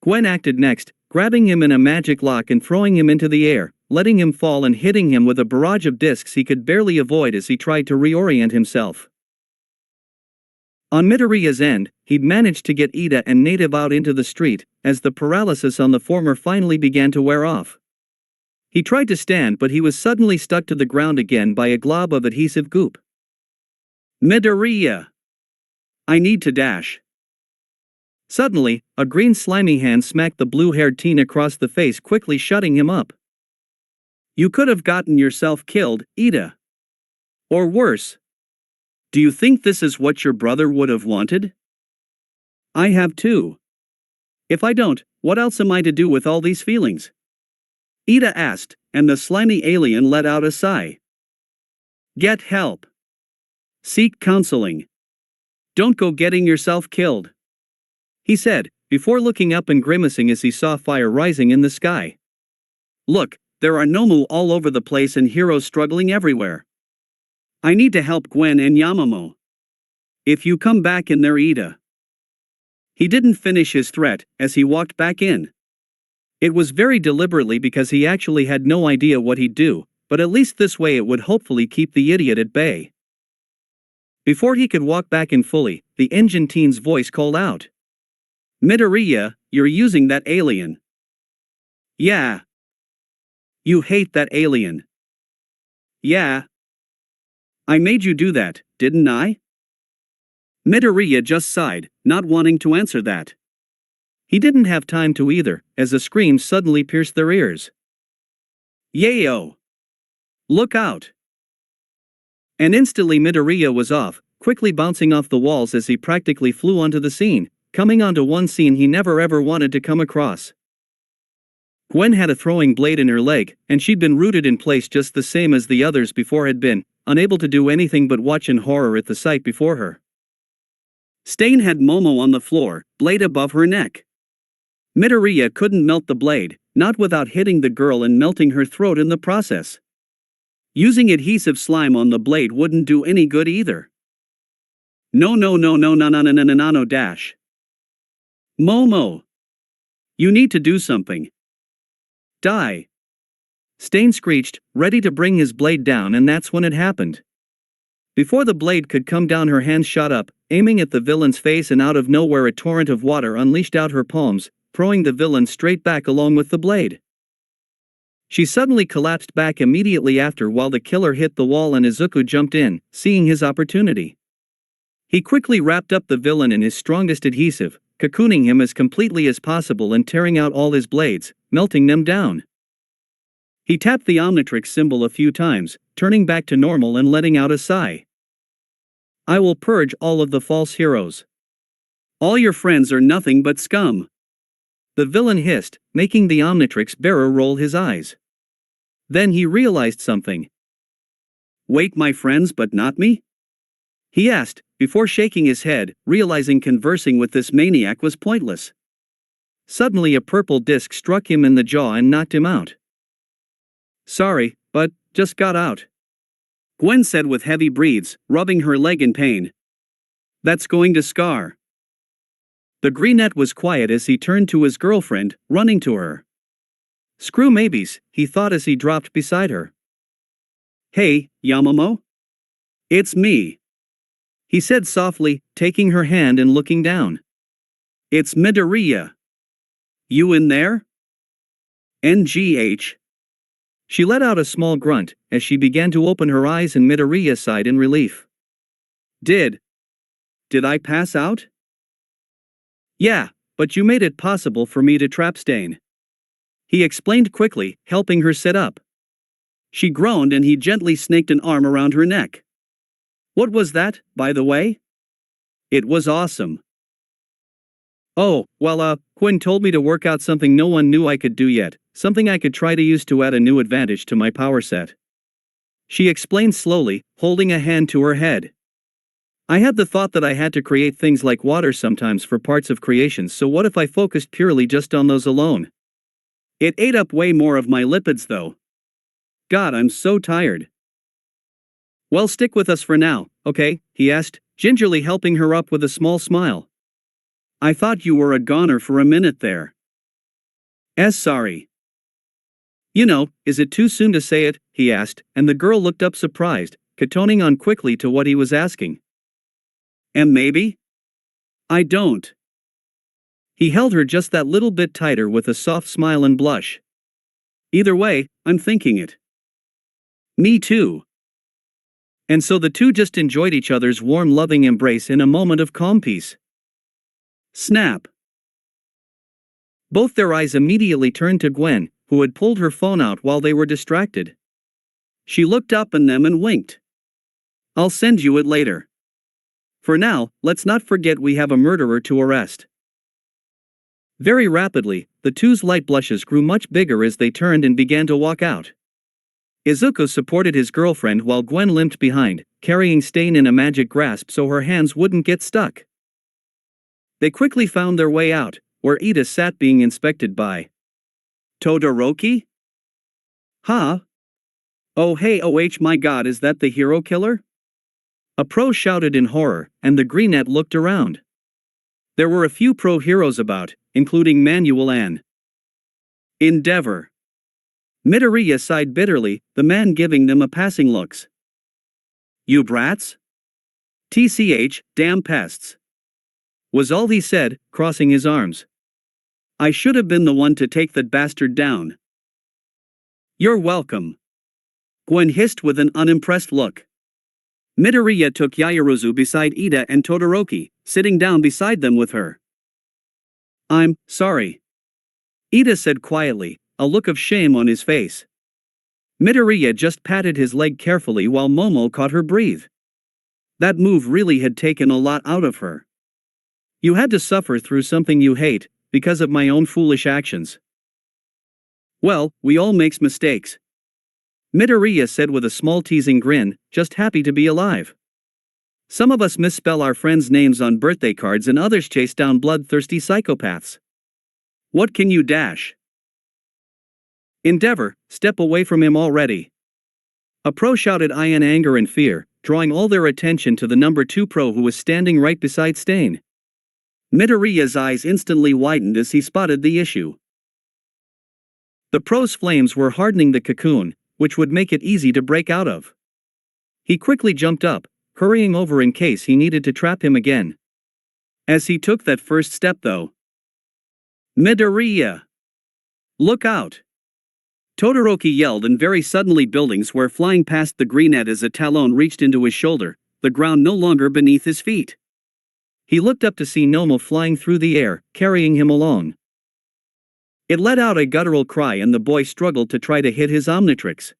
Gwen acted next, grabbing him in a magic lock and throwing him into the air, letting him fall and hitting him with a barrage of discs he could barely avoid as he tried to reorient himself. On Midoriya's end, he'd managed to get Ida and Native out into the street, as the paralysis on the former finally began to wear off. He tried to stand but he was suddenly stuck to the ground again by a glob of adhesive goop. Midoriya! I need to dash. Suddenly, a green slimy hand smacked the blue-haired teen across the face, quickly shutting him up. You could have gotten yourself killed, Ida. Or worse. Do you think this is what your brother would have wanted? I have too. If I don't, what else am I to do with all these feelings? Ida asked, and the slimy alien let out a sigh. Get help. Seek counseling. Don't go getting yourself killed, he said, before looking up and grimacing as he saw fire rising in the sky. Look, there are Nomu all over the place and heroes struggling everywhere. I need to help Gwen and Yamamoe. If you come back in there, Ida. He didn't finish his threat, as he walked back in. It was very deliberately because he actually had no idea what he'd do, but at least this way it would hopefully keep the idiot at bay. Before he could walk back in fully, the engine teen's voice called out. Midoriya, you're using that alien. Yeah. You hate that alien. Yeah. I made you do that, didn't I? Midoriya just sighed, not wanting to answer that. He didn't have time to either, as a scream suddenly pierced their ears. Yayo! Look out! And instantly Midoriya was off, quickly bouncing off the walls as he practically flew onto the scene, coming onto one scene he never ever wanted to come across. Gwen had a throwing blade in her leg, and she'd been rooted in place just the same as the others before had been, unable to do anything but watch in horror at the sight before her. Stain had Momo on the floor, blade above her neck. Midoriya couldn't melt the blade, not without hitting the girl and melting her throat in the process. Using adhesive slime on the blade wouldn't do any good either. No dash. Momo! You need to do something. Die! Stain screeched, ready to bring his blade down, and that's when it happened. Before the blade could come down, her hands shot up, aiming at the villain's face, and out of nowhere a torrent of water unleashed out her palms, throwing the villain straight back along with the blade. She suddenly collapsed back immediately after while the killer hit the wall and Izuku jumped in, seeing his opportunity. He quickly wrapped up the villain in his strongest adhesive, cocooning him as completely as possible and tearing out all his blades, melting them down. He tapped the Omnitrix symbol a few times, turning back to normal and letting out a sigh. I will purge all of the false heroes. All your friends are nothing but scum. The villain hissed, making the Omnitrix bearer roll his eyes. Then he realized something. Wait, my friends but not me? He asked, before shaking his head, realizing conversing with this maniac was pointless. Suddenly a purple disc struck him in the jaw and knocked him out. Sorry, but just got out," Gwen said with heavy breaths, rubbing her leg in pain. "That's going to scar." The greenette was quiet as he turned to his girlfriend, running to her. "Screw maybes," he thought as he dropped beside her. "Hey, Yamamoto? It's me," he said softly, taking her hand and looking down. "It's Midoriya. You in there?" "NGH." She let out a small grunt as she began to open her eyes, and Midoriya sighed in relief. Did I pass out?" "Yeah, but you made it possible for me to trap Stain," he explained quickly, helping her sit up. She groaned and he gently snaked an arm around her neck. "What was that, by the way?" "It was awesome." "Oh, well, Quinn told me to work out something no one knew I could do yet, something I could try to use to add a new advantage to my power set," she explained slowly, holding a hand to her head. "I had the thought that I had to create things like water sometimes for parts of creations, so what if I focused purely just on those alone? It ate up way more of my lipids though. God, I'm so tired." "Well, stick with us for now, okay?" he asked, gingerly helping her up with a small smile. "I thought you were a goner for a minute there." Sorry. "You know, is it too soon to say it?" he asked, and the girl looked up surprised, kowtowing on quickly to what he was asking. "And maybe? I don't." He held her just that little bit tighter with a soft smile and blush. "Either way, I'm thinking it." "Me too." And so the two just enjoyed each other's warm, loving embrace in a moment of calm peace. Snap. Both their eyes immediately turned to Gwen, who had pulled her phone out while they were distracted. She looked up at them and winked. "I'll send you it later. For now, let's not forget we have a murderer to arrest." Very rapidly, the two's light blushes grew much bigger as they turned and began to walk out. Izuku supported his girlfriend while Gwen limped behind, carrying Stain in a magic grasp so her hands wouldn't get stuck. They quickly found their way out, where Ida sat being inspected by Todoroki? Huh? Oh hey, my god, is that the hero killer? A pro shouted in horror, and the greenette looked around. There were a few pro heroes about, including Manuel and Endeavor. Midoriya sighed bitterly, the man giving them a passing looks. "You brats? TCH, damn pests," was all he said, crossing his arms. "I should have been the one to take that bastard down." "You're welcome," Gwen hissed with an unimpressed look. Midoriya took Yaoyorozu beside Ida and Todoroki, sitting down beside them with her. "I'm sorry," Ida said quietly, a look of shame on his face. Midoriya just patted his leg carefully while Momo caught her breath. That move really had taken a lot out of her. "You had to suffer through something you hate, because of my own foolish actions." "Well, we all makes mistakes," Midoriya said with a small teasing grin, just happy to be alive. "Some of us misspell our friends' names on birthday cards and others chase down bloodthirsty psychopaths. What can you dash?" "Endeavor, step away from him already," a pro shouted in anger and fear, drawing all their attention to the number 2 pro who was standing right beside Stain. Midoriya's eyes instantly widened as he spotted the issue. The pro's flames were hardening the cocoon, which would make it easy to break out of. He quickly jumped up, hurrying over in case he needed to trap him again. As he took that first step though, "Midoriya! Look out!" Todoroki yelled, and very suddenly buildings were flying past the greenette as a talon reached into his shoulder, the ground no longer beneath his feet. He looked up to see Nomo flying through the air, carrying him along. It let out a guttural cry and the boy struggled to try to hit his Omnitrix.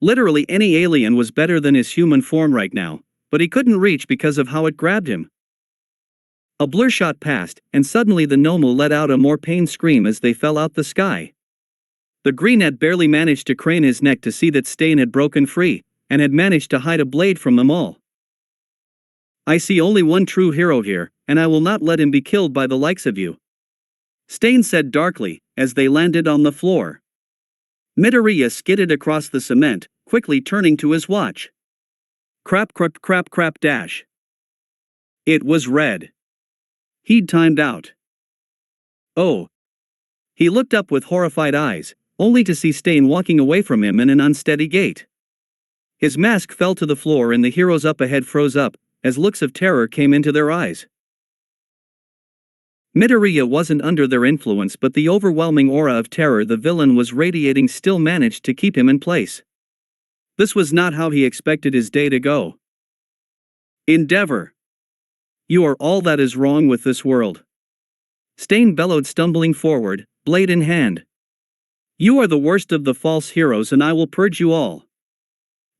Literally any alien was better than his human form right now, but he couldn't reach because of how it grabbed him. A blur shot past, and suddenly the Nomo let out a more pained scream as they fell out the sky. The greenette barely managed to crane his neck to see that Stain had broken free, and had managed to hide a blade from them all. "I see only one true hero here, and I will not let him be killed by the likes of you," Stain said darkly, as they landed on the floor. Midoriya skidded across the cement, quickly turning to his watch. Crap dash. It was red. He'd timed out. Oh. He looked up with horrified eyes, only to see Stain walking away from him in an unsteady gait. His mask fell to the floor and the heroes up ahead froze up, as looks of terror came into their eyes. Midoriya wasn't under their influence, but the overwhelming aura of terror the villain was radiating still managed to keep him in place. This was not how he expected his day to go. Endeavor. You are all that is wrong with this world. Stain bellowed, stumbling forward, blade in hand. You are the worst of the false heroes and I will purge you all.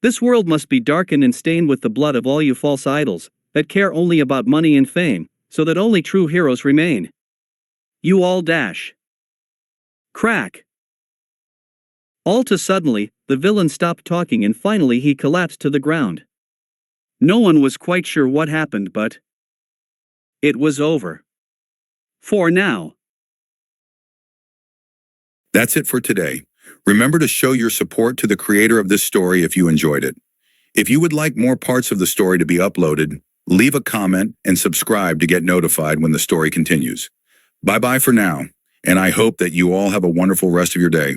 This world must be darkened and stained with the blood of all you false idols, that care only about money and fame, so that only true heroes remain. You all dash. Crack. All too suddenly, the villain stopped talking and finally he collapsed to the ground. No one was quite sure what happened, but it was over. For now. That's it for today. Remember to show your support to the creator of this story if you enjoyed it. If you would like more parts of the story to be uploaded, leave a comment and subscribe to get notified when the story continues. Bye-bye for now, and I hope that you all have a wonderful rest of your day.